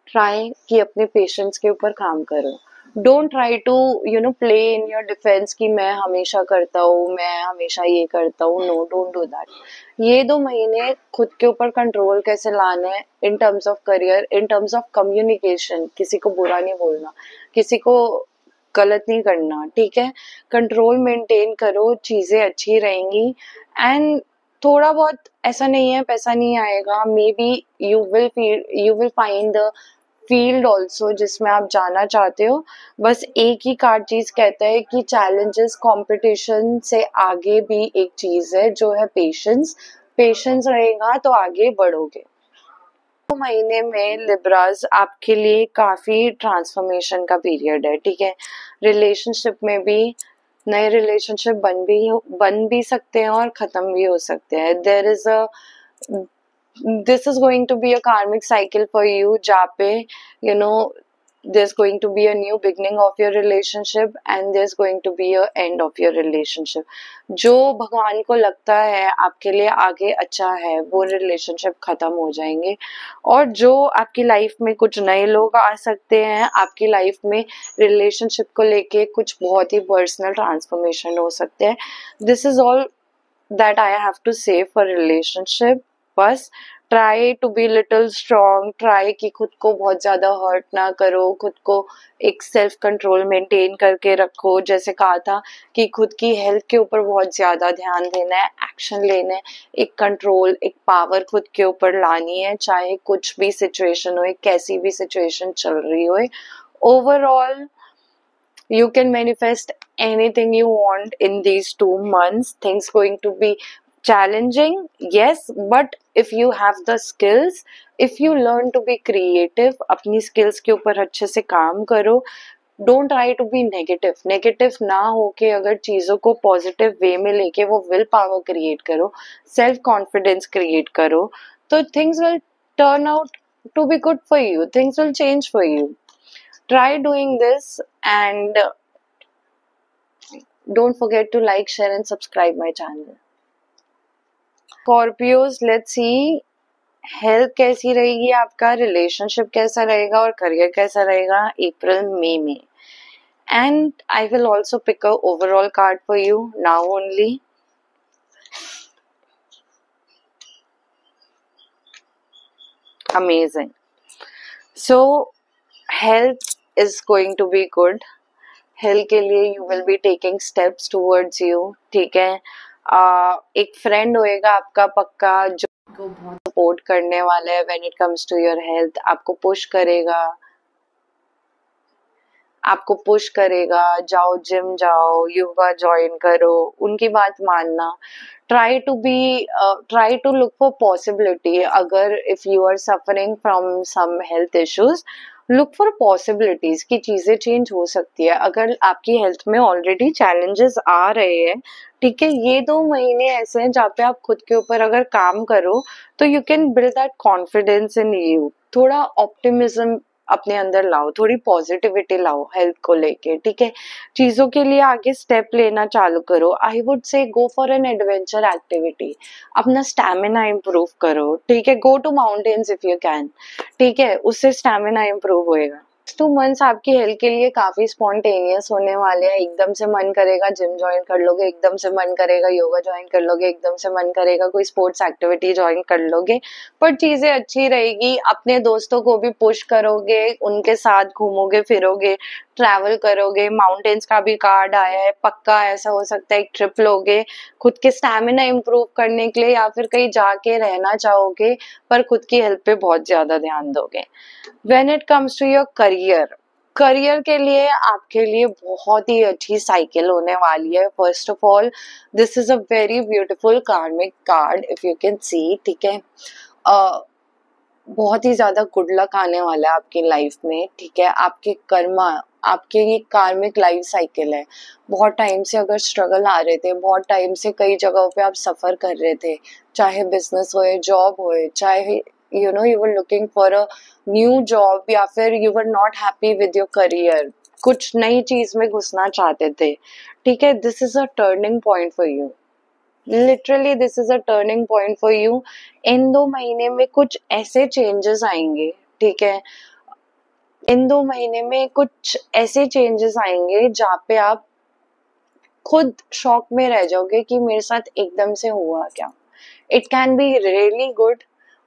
ट्राई कि अपने पेशेंस के ऊपर काम करो. Don't try to play in your defence कि मैं हमेशा करता हूँ, मैं हमेशा ये करता हूँ. No, don't do that. ये 2 महीने खुद के ऊपर कंट्रोल कैसे लाना है in terms of career, in terms of communication. किसी को बुरा नहीं बोलना, किसी को गलत नहीं करना, ठीक है. कंट्रोल मेंटेन करो, चीजें अच्छी रहेंगी. एंड थोड़ा बहुत ऐसा नहीं है पैसा नहीं आएगा, may be you will find the field also जिसमें आप जाना चाहते हो. बस एक ही कार्ड चीज कहता है कि चैलेंजेस, कंपटीशन से आगे भी एक चीज है जो है पेशेंस. पेशेंस रहेगा तो आगे बढ़ोगे. 2 महीने में लिब्रास आपके लिए काफी ट्रांसफॉर्मेशन का पीरियड है, ठीक है. रिलेशनशिप में भी नए रिलेशनशिप बन भी सकते हैं और खत्म भी हो सकते हैं. This is going to be a karmic cycle for you, जहाँ पे there's going to be a new beginning of your relationship and there's going to be a end of your relationship. जो भगवान को लगता है आपके लिए आगे अच्छा है, वो रिलेशनशिप खत्म हो जाएंगे. और जो आपकी लाइफ में कुछ नए लोग आ सकते हैं, आपकी लाइफ में रिलेशनशिप को लेके कुछ बहुत ही पर्सनल ट्रांसफॉर्मेशन हो सकते हैं. This is all that I have to say for relationship. बस try to be little strong. Try कि खुद को बहुत ज्यादा हर्ट ना करो, खुद को एक सेल्फ कंट्रोल मेंटेन करके रखो. जैसे कहा था कि खुद की हेल्थ के ऊपर बहुत ज्यादा ध्यान देना है, एक्शन लेना है, एक कंट्रोल, एक पावर खुद के ऊपर लानी है, चाहे कुछ भी सिचुएशन हो, कैसी भी सिचुएशन चल रही हो. Overall you can manifest anything you want in these 2 months. Things going to be challenging, yes, but if you have the skills, if you learn to be creative, अपनी skills के ऊपर अच्छे से काम करो, don't try to be negative, negative ना होके अगर चीज़ों को पॉजिटिव वे में लेके वो विल पावर क्रिएट करो, सेल्फ कॉन्फिडेंस क्रिएट करो, तो things will turn out to be good for you. Things will change for you. Try doing this and don't forget to like, share and subscribe my channel. Scorpios, let's see health कैसी रहेगी, आपका relationship कैसा रहेगा और career कैसा रहेगा अप्रैल मई में. And I will also pick a overall card for you now only. Amazing. So health is going to be good. Health के लिए you will be taking steps towards you. ठीक है, एक फ्रेंड होएगा आपका पक्का जो को बहुत सपोर्ट करने वाला है when it comes to your health. आपको पुश करेगा, जाओ जिम जाओ, योगा ज्वाइन करो, उनकी बात मानना. Try to look for possibility. अगर if you are suffering from some health issues, look for possibilities की चीजें चेंज हो सकती है. अगर आपकी हेल्थ में ऑलरेडी चैलेंजेस आ रहे हैं, ठीक है, ये 2 महीने ऐसे हैं जहाँ पे आप खुद के ऊपर अगर काम करो तो you can build that confidence in you. थोड़ा ऑप्टिमिज्म अपने अंदर लाओ, थोड़ी पॉजिटिविटी लाओ हेल्थ को लेके. ठीक है, चीजों के लिए आगे स्टेप लेना चालू करो. I would say go for an adventure activity. अपना स्टैमिना इम्प्रूव करो. ठीक है, go to mountains if you can. ठीक है, उससे स्टैमिना इम्प्रूव होएगा. 2 मंथ्स आपकी हेल्थ के लिए काफी स्पॉन्टेनियस होने वाले हैं. एकदम से मन करेगा जिम ज्वाइन कर लोगे, एकदम से मन करेगा योगा ज्वाइन कर लोगे, एकदम से मन करेगा कोई स्पोर्ट्स एक्टिविटी ज्वाइन कर लोगे. पर चीजें अच्छी रहेगी. अपने दोस्तों को भी पुश करोगे, उनके साथ घूमोगे फिरोगे, ट्रैवल करोगे. माउंटेन्स का भी कार्ड आया है, पक्का ऐसा हो सकता है एक ट्रिप लोगे खुद के स्टैमिना इम्प्रूव करने के लिए, या फिर कहीं जाके रहना चाहोगे पर खुद की हेल्थ पे बहुत ज्यादा ध्यान दोगे. When it comes to your career के लिए आपके लिए बहुत ही अच्छी साइकिल होने वाली है. First of all, this is a very beautiful karmic card if you can see. ठीक है, बहुत ही ज्यादा गुड लक आने वाला है आपकी लाइफ में. ठीक है, आपके कर्मा, आपके ये कार्मिक लाइफ साइकिल है. बहुत टाइम से अगर स्ट्रगल आ रहे थे, बहुत टाइम से कई जगहों पे आप सफर कर रहे थे, चाहे बिजनेस होए, जॉब होए, चाहे you were looking for a new job, या फिर you were not happy with your career, कुछ नई चीज में घुसना चाहते थे. ठीक है, this is a turning point for you. Literally this is a turning point for you. इन 2 महीने में कुछ ऐसे चेंजेस आएंगे. ठीक है, इन 2 महीने में कुछ ऐसे चेंजेस आएंगे जहाँ पे आप खुद शॉक में रह जाओगे कि मेरे साथ एकदम से हुआ क्या. It can be really good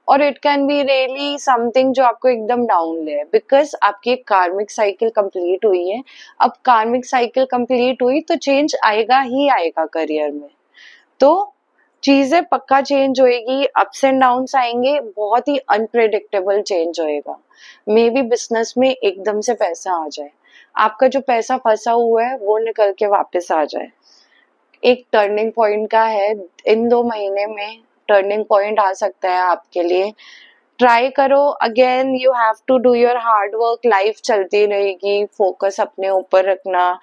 और it can be really something जो आपको एकदम डाउन ले. बिकॉज आपकी एक कार्मिक साइकिल कंप्लीट हुई है. अब कार्मिक साइकिल कंप्लीट हुई तो चेंज आएगा ही आएगा करियर में. तो चीजें पक्का चेंज होएगी, अप्स एंड डाउन्स आएंगे, बहुत ही अनप्रेडिक्टेबल चेंज होएगा. मे बी बिजनेस में एकदम से पैसा आ जाए, आपका जो पैसा फंसा हुआ है वो निकल के वापस आ जाए. एक टर्निंग पॉइंट का है. इन 2 महीने में टर्निंग पॉइंट आ सकता है आपके लिए. ट्राई करो. Again you have to do your hard work. Life चलती रहेगी, फोकस अपने ऊपर रखना.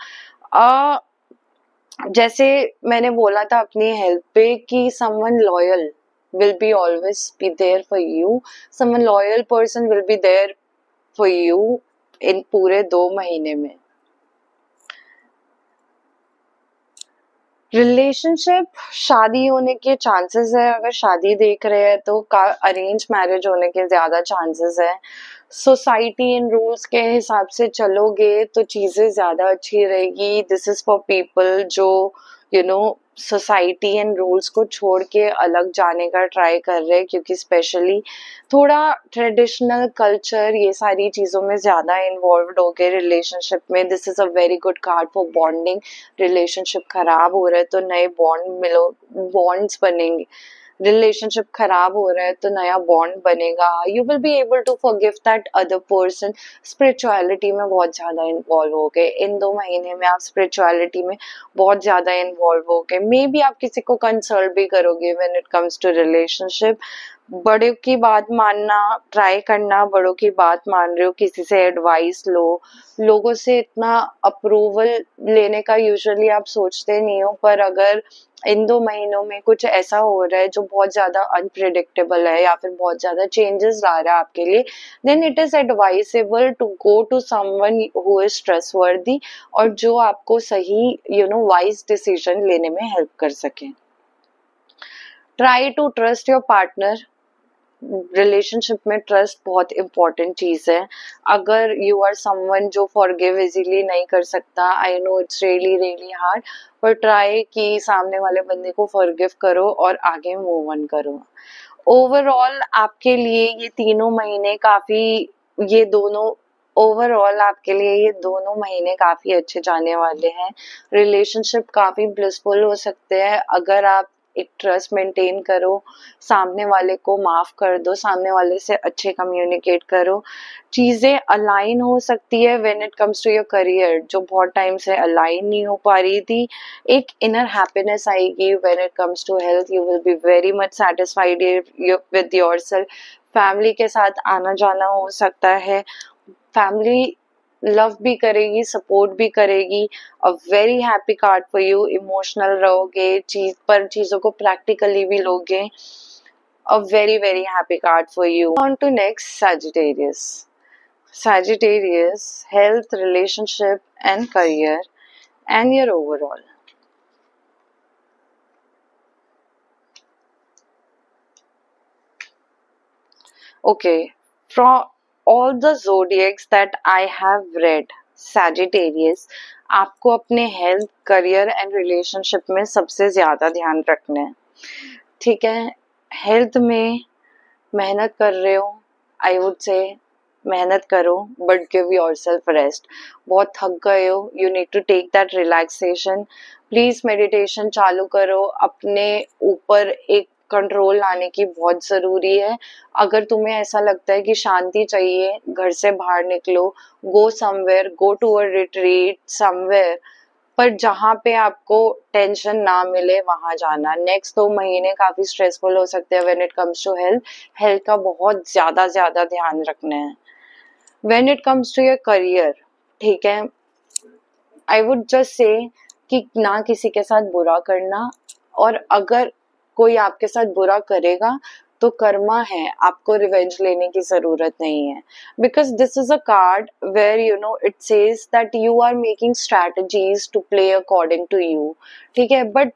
जैसे मैंने बोला था अपनी हेल्थ पे कि someone loyal will be always be there for you. Someone loyal person will be there for you इन पूरे 2 महीने में. रिलेशनशिप, शादी होने के चांसेस है. अगर शादी देख रहे हैं तो अरेंज मैरिज होने के ज्यादा चांसेस है. सोसाइटी इन रूल्स के हिसाब से चलोगे तो चीजें ज्यादा अच्छी रहेगी. दिस इज फॉर पीपल जो सोसाइटी एंड रूल्स को छोड़ के अलग जाने का ट्राई कर रहे हैं, क्योंकि स्पेशली थोड़ा ट्रेडिशनल कल्चर, ये सारी चीज़ों में ज़्यादा इन्वॉल्व हो गए रिलेशनशिप में. This is a very good card for bonding. Relationship खराब हो रहा है तो नए बॉन्ड्स बनेंगे. रिलेशनशिप खराब हो रहा है तो नया बॉन्ड बनेगा. You will be able to forgive that other person. Spirituality में बहुत ज़्यादा इन्वॉल्व हो गए. इन 2 महीने में आप स्पिरिचुअलिटी में बहुत ज़्यादा इन्वॉल्व हो गए. मे बी आप किसी को कंसल्ट भी करोगे when it comes to relationship. बड़ों की बात मानना, ट्राई करना, बड़ों की बात मान रहे हो, किसी से एडवाइस लो। लोगों से इतना अप्रूवल लेने का यूजुअली आप सोचते नहीं हो, पर अगर इन 2 महीनों में कुछ ऐसा हो रहा है जो बहुत ज्यादा अनप्रिडिक्टेबल है या फिर बहुत ज्यादा चेंजेस ला रहा है आपके लिए, then it is advisable to go to someone who is trustworthy और जो आपको सही वाइज डिसीजन लेने में हेल्प कर सके। Try to trust your partner. Relationship में ट्रस्ट बहुत इंपॉर्टेंट चीज है। अगर यू आर समवन जो फॉरगिव इजीली नहीं कर सकता, I know it's really really hard, पर ट्राई कि सामने वाले बंदे को फॉरगिव करो और आगे मूव ऑन करो। ओवरऑल आपके लिए ये 3 महीने काफी, ये दोनों ओवरऑल आपके लिए ये 2 महीने काफी अच्छे जाने वाले हैं। रिलेशनशिप काफी ब्लिसफुल हो सकते हैं अगर आप एक ट्रस्ट मेंटेन करो, सामने वाले को माफ कर दो, सामने वाले से अच्छे कम्युनिकेट करो। चीजें अलाइन हो सकती है when it comes to your career, जो बहुत टाइम से अलाइन नहीं हो पा रही थी। एक इनर हैप्पीनेस आएगी when it comes to health, you will be very much satisfied with yourself. Family के साथ आना जाना हो सकता है, फैमिली लव भी करेगी, सपोर्ट भी करेगी। A very happy card for you. Emotional रहोगे, चीजों को प्रैक्टिकली भी लोगे। A very very happy card for you. On to next, Sagittarius. Sagittarius, health, relationship and career and your overall. Okay, from all the zodiacs that I have read, Sagittarius, आपको अपने health, career and relationship में सबसे ज्यादा ध्यान रखना है। ठीक है, हेल्थ में मेहनत कर रहे हो, आई वुड से मेहनत करो, बट गिव योरसेल्फ रेस्ट। बहुत थक गए हो, you need to take that relaxation. Please meditation चालू करो, अपने ऊपर एक कंट्रोल लाने की बहुत जरूरी है। अगर तुम्हें ऐसा लगता है कि शांति चाहिए, घर से बाहर निकलो, go somewhere, go to a retreat somewhere, पर जहाँ पे आपको टेंशन ना मिले वहां जाना। नेक्स्ट 2 महीने काफी स्ट्रेसफुल हो सकते हैं when it comes to health. Health का बहुत ज्यादा ज्यादा ध्यान रखना है। When it comes to your career, ठीक है, आई वुड जस्ट से कि ना किसी के साथ बुरा करना, और अगर कोई आपके साथ बुरा करेगा तो कर्मा है, आपको रिवेंज लेने की जरूरत नहीं है। Because this is a card where it says that you are making strategies to play according to you. ठीक है, but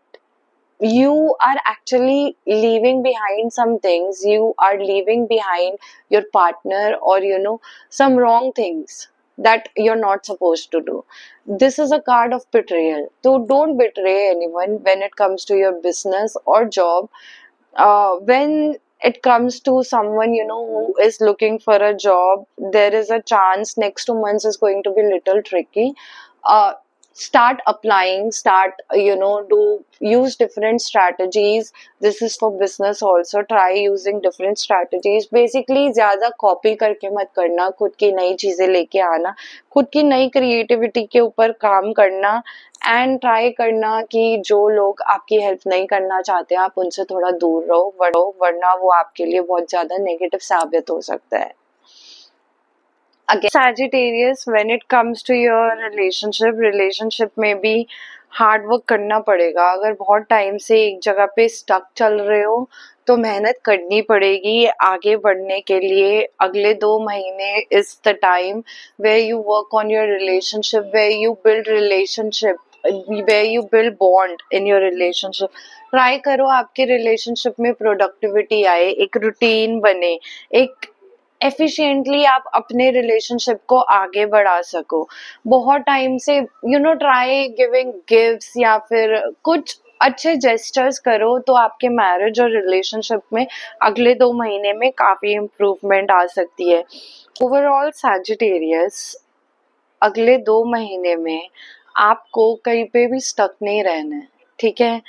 you are actually leaving behind some things, you are leaving behind your partner or some wrong things that you're not supposed to do. This is a card of betrayal, so don't betray anyone when it comes to your business or job. When it comes to someone who is looking for a job, there is a chance next 2 months is going to be little tricky. uh, Start applying, start do use different strategies. This is for business also, try using different strategies. Basically ज्यादा copy करके मत करना, खुद की नई चीजें लेके आना, खुद की नई क्रिएटिविटी के ऊपर काम करना, एंड ट्राई करना कि जो लोग आपकी हेल्प नहीं करना चाहते आप उनसे थोड़ा दूर रहो, वरना वो आपके लिए बहुत ज्यादा नेगेटिव साबित हो सकता है। Again, Sagittarius, when it comes to your relationship में भी हार्ड वर्क करना पड़ेगा। अगर बहुत टाइम से एक जगह पे स्टक चल रहे हो तो मेहनत करनी पड़ेगी आगे बढ़ने के लिए। अगले 2 महीने is the time where you work on your relationship, where you build relationship, where you build bond in your relationship. Try करो आपके रिलेशनशिप में प्रोडक्टिविटी आए, एक रूटीन बने, एक एफिशिएंटली आप अपने रिलेशनशिप को आगे बढ़ा सको। बहुत टाइम से ट्राई गिविंग गिफ्ट्स या फिर कुछ अच्छे जेस्चर्स करो, तो आपके मैरिज और रिलेशनशिप में अगले 2 महीने में काफी इम्प्रूवमेंट आ सकती है। ओवरऑल सैजिटेरियस, अगले 2 महीने में आपको कहीं पे भी स्टक नहीं रहना है। ठीक है,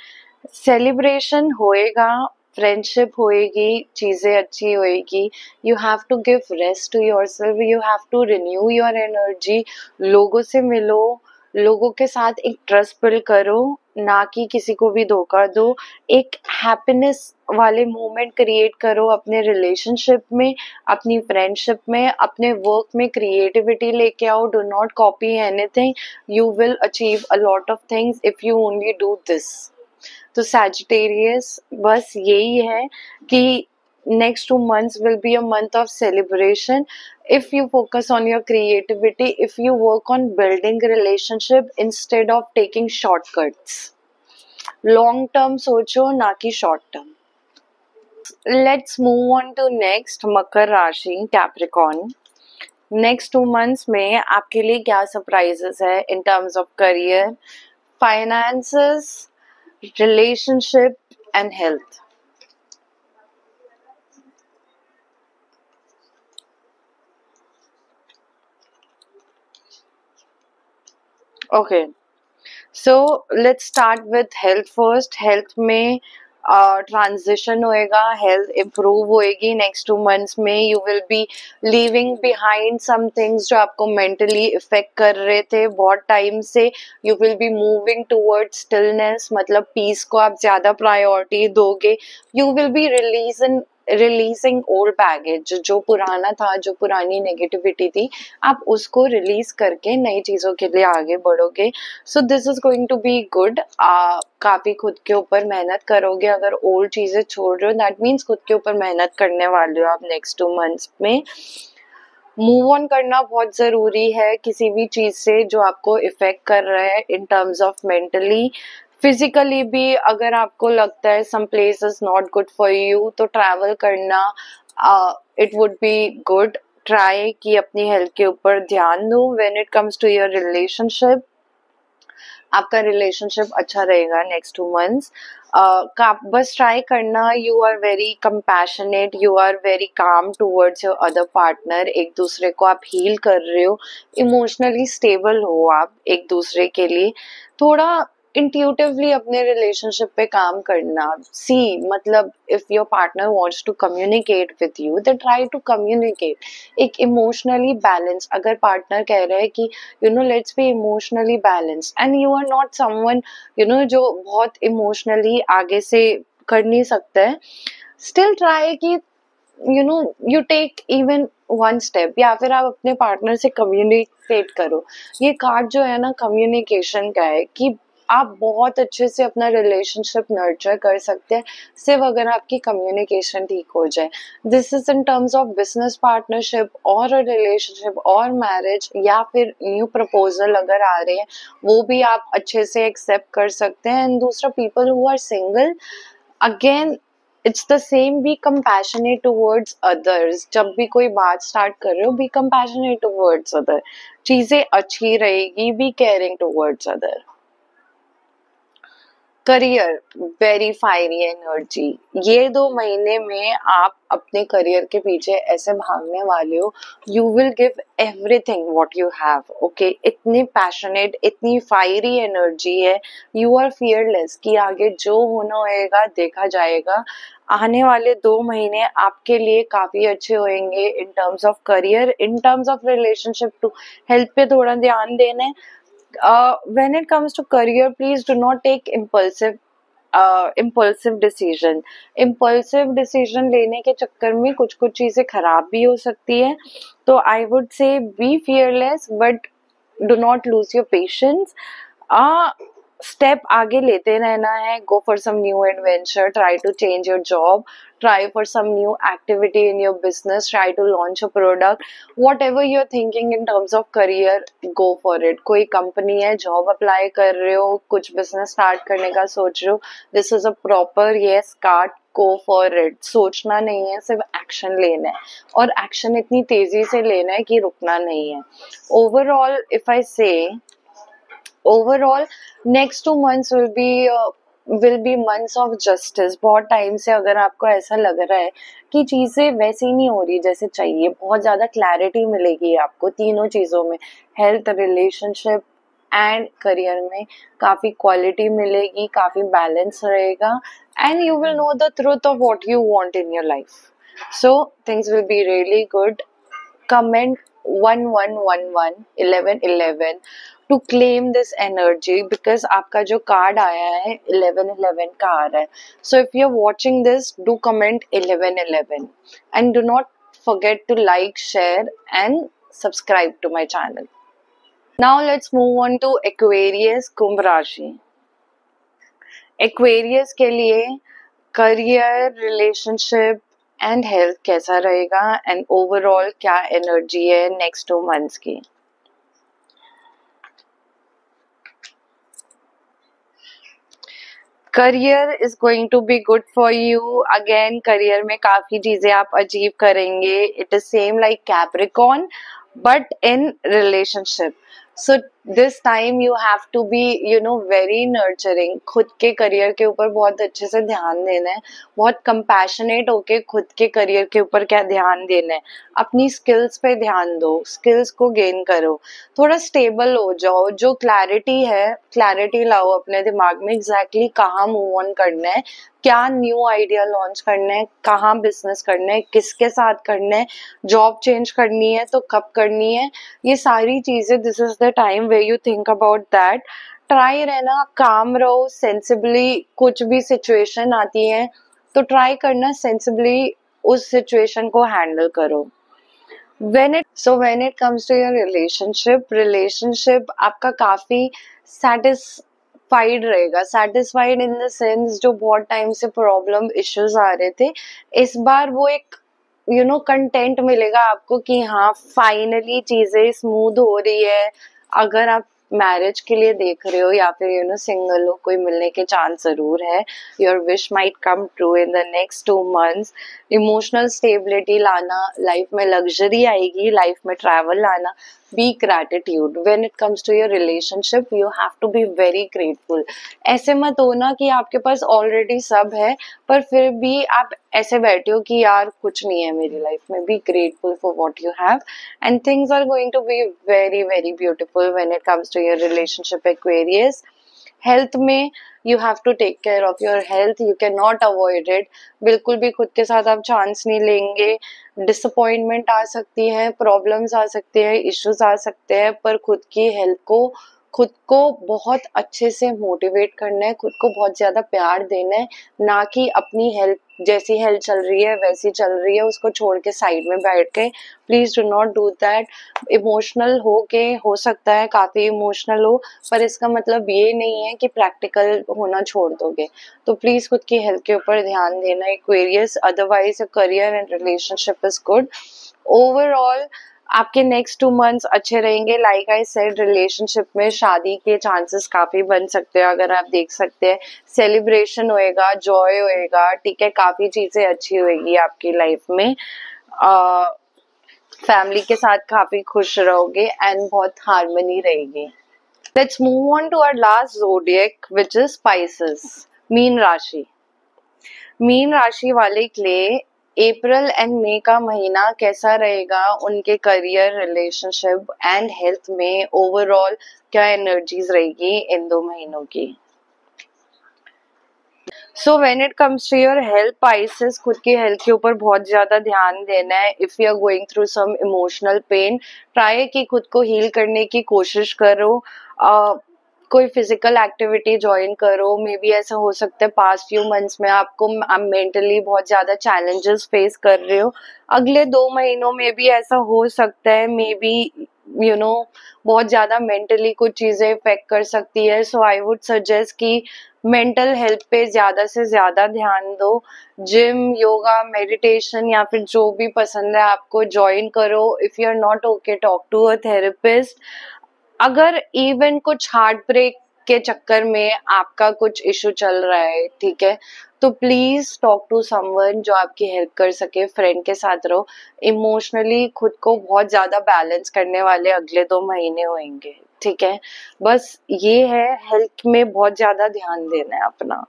सेलिब्रेशन होएगा, फ्रेंडशिप होएगी, चीजें अच्छी होएगी। You have to give rest to yourself, you have to renew your energy. लोगों से मिलो, लोगों के साथ एक ट्रस्ट बिल्ड करो, ना कि किसी को भी धोखा दो। एक हैप्पीनेस वाले मोमेंट क्रिएट करो अपने रिलेशनशिप में, अपनी फ्रेंडशिप में, अपने वर्क में क्रिएटिविटी लेके आओ। Do not copy anything, you will achieve a lot of things if you only do this. तो सैजिटेरियस बस यही है कि next 2 months will be a month of celebration. If you focus on your creativity, if you work on building relationship instead of taking shortcuts, long term सोचो ना कि short term. Let's move on to next, मकर राशि, Capricorn. Next 2 months में आपके लिए क्या surprises है in terms of career, finances, relationship and health? Okay, so let's start with health first. Health में ट्रांजिशन होएगा, हेल्थ इम्प्रूव होएगी नेक्स्ट 2 months में. You will be leaving behind some things जो आपको मेंटली इफेक्ट कर रहे थे बहुत टाइम से. You will be moving towards stillness, मतलब पीस को आप ज्यादा प्रायोरिटी दोगे. You will be releasing old baggage, जो पुराना था, जो पुरानी नेगेटिविटी थी, आप उसको रिलीज करके नई चीजों के लिए आगे बढ़ोगे. So this is going to be good. काफी खुद के ऊपर मेहनत करोगे. अगर ओल्ड चीजें छोड़ रहे हो, दैट मीन्स खुद के ऊपर मेहनत करने वाले हो आप नेक्स्ट 2 months में. मूव ऑन करना बहुत जरूरी है किसी भी चीज से जो आपको इफेक्ट कर रहा है in terms of mentally. Physically भी अगर आपको लगता है some place is not good for you, तो ट्रैवल करना it would be good. Try कि अपनी हेल्थ के ऊपर ध्यान दो. When it comes to your relationship, आपका रिलेशनशिप अच्छा रहेगा नेक्स्ट 2 months. बस ट्राई करना, you are very compassionate, you are very calm towards your other partner. एक दूसरे को आप हील कर रहे हो, इमोशनली स्टेबल हो आप एक दूसरे के लिए. थोड़ा इंट्यूटिवली अपने रिलेशनशिप पे काम करना. सी, मतलब if your partner wants to communicate with you, then try to communicate. एक इमोशनली बैलेंस, अगर पार्टनर कह रहे हैं कि let's be emotionally balance, and you are not someone जो बहुत इमोशनली आगे से कर नहीं सकता है, स्टिल ट्राई कि यू टेक इवन 1 step, या फिर आप अपने पार्टनर से कम्युनिकेट करो. ये कार्ड जो है ना, कम्युनिकेशन का है कि आप बहुत अच्छे से अपना रिलेशनशिप नर्चर कर सकते हैं सिर्फ अगर आपकी कम्युनिकेशन ठीक हो जाए. This is in terms of business partnership और रिलेशनशिप और मैरिज, या फिर न्यू प्रपोजल अगर आ रहे हैं वो भी आप अच्छे से एक्सेप्ट कर सकते हैं. एंड दूसरा, people who are single, again it's the same, be compassionate towards others. जब भी कोई बात स्टार्ट कर रहे हो, बी कंपैशनेट टूवर्ड्स अदर. चीजें अच्छी रहेगी. Be caring towards other. Career, very fiery energy. ये 2 महीने में आप अपने करियर के पीछे ऐसे भागने वाले हो, you will give everything what you have. Okay, इतनी पैशनेट, इतनी फायरी एनर्जी है. यू आर फियरलेस कि आगे जो होना होएगा देखा जाएगा. आने वाले 2 महीने आपके लिए काफी अच्छे होंगे in terms of career, in terms of relationship too. Health पे थोड़ा ध्यान देना. When it comes to career, please do not take impulsive decision. Impulsive decision लेने के चक्कर में कुछ कुछ चीजें खराब भी हो सकती है. तो I would say be fearless, but do not lose your patience. Step आगे लेते रहना है. Go for some new adventure, try to change your job, try for some new activity in your business, try to launch a product, whatever you're thinking in terms of career, go for it. कोई company है, job apply कर रहे हो, कुछ business start करने का सोच रहे हो, this is a proper yes start, go for it. सोचना नहीं है, सिर्फ एक्शन लेना है, और एक्शन इतनी तेजी से लेना है कि रुकना नहीं है. ओवरऑल इफ आई से, overall next 2 months will be months of justice. बहुत टाइम से अगर आपको ऐसा लग रहा है कि चीजें वैसी नहीं हो रही जैसे चाहिए, बहुत ज्यादा क्लैरिटी मिलेगी आपको तीनों चीजों में, हेल्थ, रिलेशनशिप एंड करियर में. काफी क्वालिटी मिलेगी, काफी बैलेंस रहेगा, and you will know the truth of what you want in your life. So things will be really good. Comment 1111 1111 to claim this energy, because आपका जो card आया है 1111 का आ रहा है. So if you're watching this, do comment 1111 and do not forget to like, share and subscribe to my channel. Now let's move on to Aquarius कुंभ राशि. Aquarius के लिए करियर, रिलेशनशिप एंड हेल्थ कैसा रहेगा एंड ओवरऑल क्या energy है next 2 months की. Career is going to be good for you. Again career में काफी चीजें आप अचीव करेंगे. It is same like Capricorn but in relationship. So this time you have to be very nurturing. खुद के career के ऊपर बहुत अच्छे से ध्यान देना है. बहुत कंपैशनेट होके खुद के करियर के ऊपर क्या ध्यान देना है. अपनी स्किल्स पे ध्यान दो. स्किल्स को गेन करो. थोड़ा स्टेबल हो जाओ. जो क्लैरिटी है, क्लैरिटी लाओ अपने दिमाग में. एग्जैक्टली कहाँ मूव ऑन करना है, क्या न्यू आइडिया लॉन्च करना है, कहाँ बिजनेस करना है, किसके साथ करना है, जॉब चेंज करनी है तो कब करनी है. ये सारी चीजें, this is the time way you think about that. Try रहना, काम रहो, सेंसिबली. कुछ भी सिचुएशन आती है तो ट्राई करना सेंसिबली उस सिचुएशन को हैंडल करो. when it comes to your relationship आपका काफी satisfied रहेगा. satisfied in the sense जो बहुत टाइम से प्रॉब्लम इश्यूज आ रहे थे, इस बार वो एक कंटेंट मिलेगा आपको कि हाँ फाइनली चीजें स्मूथ हो रही है. अगर आप मैरिज के लिए देख रहे हो या फिर सिंगल हो, कोई मिलने के चांस जरूर है. Your wish might come true in the next 2 months. Emotional stability लाना, लाइफ में लग्जरी आएगी, लाइफ में ट्रैवल लाना. Be gratitude. When it comes to your relationship you have to be very grateful. ऐसे मत होना कि आपके पास ऑलरेडी सब है पर फिर भी आप ऐसे बैठे हो कि यार कुछ नहीं है मेरी लाइफ में. Be grateful for what you have and things are going to be very very beautiful when it comes to your relationship Aquarius. Health में you have to take care of your health. You can not avoid it. बिल्कुल भी खुद के साथ आप chance नहीं लेंगे. Disappointment आ सकती है, प्रॉब्लम्स आ सकते हैं, इश्यूज आ सकते हैं, पर खुद की हेल्थ को, खुद को बहुत अच्छे से मोटिवेट करना है. खुद को बहुत ज्यादा प्यार देना है, ना कि अपनी हेल्थ जैसी हेल्थ चल रही है वैसी चल रही है उसको छोड़ के साइड में बैठ के. Please do not do that. Emotional हो सकता है काफी इमोशनल हो, पर इसका मतलब ये नहीं है कि प्रैक्टिकल होना छोड़ दोगे. तो प्लीज खुद की हेल्थ के ऊपर ध्यान देना Aquarius. Otherwise career and relationship is good. Overall आपके नेक्स्ट 2 months अच्छे रहेंगे. लाइक आई सेड, रिलेशनशिप में शादी के चांसेस काफी बन सकते हैं. अगर आप देख सकते हैं सेलिब्रेशन होएगा, जॉय होएगा, ठीक है, काफी चीजें अच्छी होएगी आपकी लाइफ में. फैमिली के साथ काफी खुश रहोगे एंड बहुत हार्मनी रहेगी. Let's move on to our last zodiac which is Pisces. मीन राशि. मीन राशि वाले के लिए अप्रैल एंड मई का महीना कैसा रहेगा. उनके करियर, रिलेशनशिप एंड हेल्थ में ओवरऑल क्या एनर्जीज रहेगी इन 2 महीनों की. So when it comes to your health Pisces, खुद की हेल्थ के ऊपर बहुत ज्यादा ध्यान देना है. If you are going through some emotional pain, try कि खुद को हील करने की कोशिश करो. कोई फिजिकल एक्टिविटी ज्वाइन करो. मे बी ऐसा हो सकता है पास्ट फ्यू मंथ्स में आपको मेंटली बहुत ज्यादा चैलेंजेस फेस कर रहे हो. अगले 2 महीनों में भी ऐसा हो सकता है. मे बी बहुत ज्यादा मेंटली कुछ चीजें इफेक्ट कर सकती है. सो आई वुड सजेस्ट कि मेंटल हेल्थ पे ज्यादा से ज्यादा ध्यान दो. जिम, योगा, मेडिटेशन या फिर जो भी पसंद है आपको ज्वाइन करो. If you are not okay, talk to a therapist. अगर इवन कुछ हार्ट ब्रेक के चक्कर में आपका कुछ इशू चल रहा है, ठीक है, तो प्लीज टॉक टू समवन जो आपकी हेल्प कर सके. फ्रेंड के साथ रहो. इमोशनली खुद को बहुत ज्यादा बैलेंस करने वाले अगले 2 महीने होंगे, ठीक है. बस ये है, हेल्थ में बहुत ज्यादा ध्यान देना है अपना.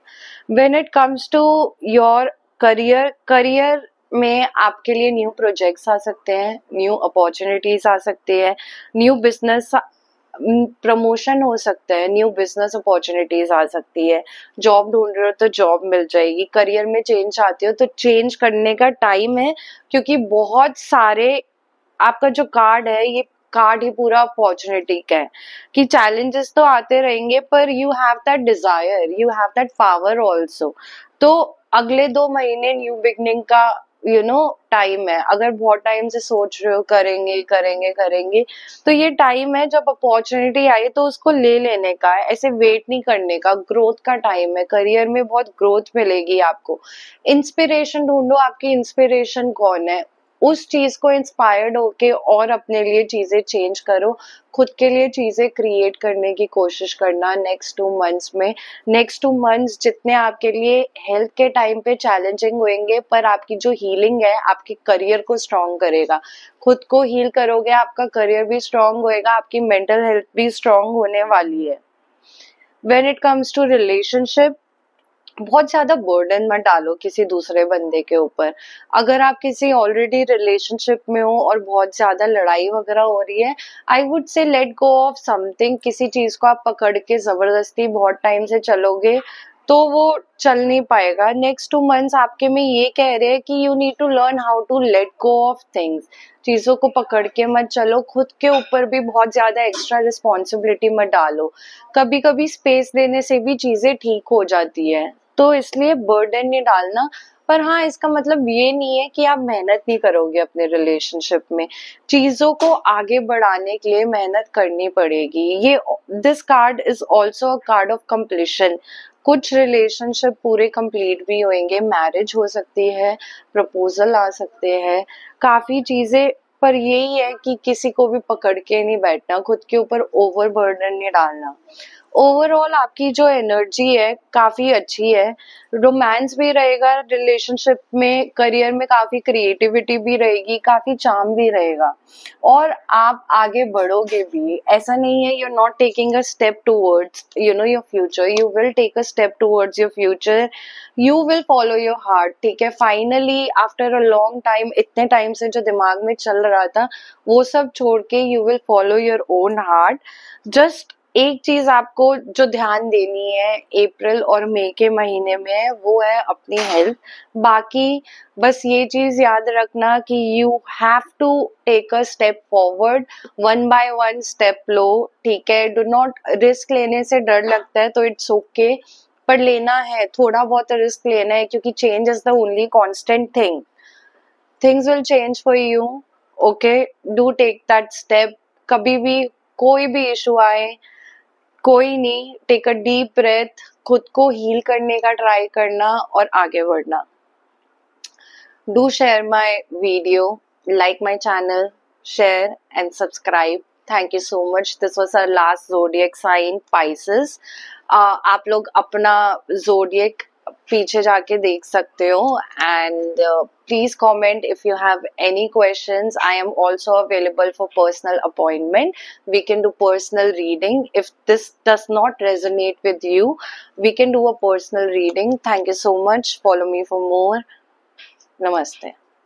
When it comes to your career में आपके लिए न्यू प्रोजेक्ट्स आ सकते हैं, न्यू अपॉर्चुनिटीज आ सकती है, न्यू बिजनेस प्रमोशन हो सकता है, न्यू बिजनेस अपॉर्चुनिटीज आ सकती है. जॉब ढूंढ रहे हो तो जॉब मिल जाएगी. करियर में चेंज चाहते हो तो चेंज करने का टाइम है, क्योंकि बहुत सारे आपका जो कार्ड है ये कार्ड ही पूरा अपॉर्चुनिटी का है कि चैलेंजेस तो आते रहेंगे पर you have that desire, you have that power also. तो अगले 2 महीने न्यू बिगनिंग का टाइम है। अगर बहुत टाइम से सोच रहे हो करेंगे करेंगे करेंगे, तो ये टाइम है जब अपॉर्चुनिटी आई तो उसको ले लेने का है, ऐसे वेट नहीं करने का। ग्रोथ का टाइम है, करियर में बहुत ग्रोथ मिलेगी आपको। इंस्पिरेशन ढूंढो, आपकी इंस्पिरेशन कौन है, उस चीज को इंस्पायर्ड होके और अपने लिए चीजें चेंज करो, खुद के लिए चीजें क्रिएट करने की कोशिश करना नेक्स्ट 2 मंथ्स में। नेक्स्ट 2 मंथ्स जितने आपके लिए हेल्थ के टाइम पे चैलेंजिंग होंगे, पर आपकी जो हीलिंग है आपके करियर को स्ट्रॉन्ग करेगा। खुद को हील करोगे, आपका करियर भी स्ट्रॉन्ग होएगा, आपकी मेंटल हेल्थ भी स्ट्रॉन्ग होने वाली है। When it comes to relationship, बहुत ज्यादा बर्डन मत डालो किसी दूसरे बंदे के ऊपर। अगर आप किसी ऑलरेडी रिलेशनशिप में हो और बहुत ज्यादा लड़ाई वगैरह हो रही है, आई वुड से लेट गो ऑफ समथिंग। किसी चीज को आप पकड़ के जबरदस्ती बहुत टाइम से चलोगे तो वो चल नहीं पाएगा। नेक्स्ट 2 मंथ्स आपके में ये कह रहे हैं कि you need to learn how to let go of things. चीजों को पकड़ के मत चलो, खुद के ऊपर भी बहुत ज्यादा एक्स्ट्रा रिस्पॉन्सिबिलिटी मत डालो। कभी कभी स्पेस देने से भी चीजें ठीक हो जाती है, तो इसलिए बर्डन नहीं डालना। पर हाँ, इसका मतलब ये नहीं है कि आप मेहनत नहीं करोगे अपने रिलेशनशिप में। चीजों को आगे बढ़ाने के लिए मेहनत करनी पड़ेगी। ये this card is also a card of completion. कुछ रिलेशनशिप पूरे कंप्लीट भी होंगे, मैरिज हो सकती है, प्रपोजल आ सकते हैं, काफी चीजें। पर यही है कि किसी को भी पकड़ के नहीं बैठना, खुद के ऊपर ओवर बर्डन नहीं डालना। ओवरऑल आपकी जो एनर्जी है काफी अच्छी है, रोमांस भी रहेगा रिलेशनशिप में, करियर में काफी क्रिएटिविटी भी रहेगी, काफी चार्म भी रहेगा, और आप आगे बढ़ोगे भी। ऐसा नहीं है, you are not taking a step towards your future, you will take a step towards your future, you will follow your heart. ठीक है, finally after a long time, इतने टाइम से जो दिमाग में चल रहा था वो सब छोड़ के you will follow your own heart. Just एक चीज आपको जो ध्यान देनी है अप्रैल और मई के महीने में, वो है अपनी हेल्थ। बाकी बस ये चीज याद रखना कि you have to take a step forward, one by one step लो। ठीक है, डू नॉट, रिस्क लेने से डर लगता है तो इट्स ओके, पर लेना है, थोड़ा बहुत रिस्क लेना है, क्योंकि change is the only constant thing. Things will change for you, okay, do take that step. कभी भी कोई भी इशू आए, कोई नहीं, टेक अ डीप ब्रेथ, खुद को हील करने का ट्राई करना और आगे बढ़ना। Do share my video, like my channel, share and subscribe. Thank you so much. This was our last zodiac sign, Pisces. आप लोग अपना जोडियक पीछे जाके देख सकते हो, and please comment if you have any questions. I am also available for personal appointment. We can do personal reading. If this does not resonate with you, we can do a personal reading. Thank you so much. Follow me for more. Namaste.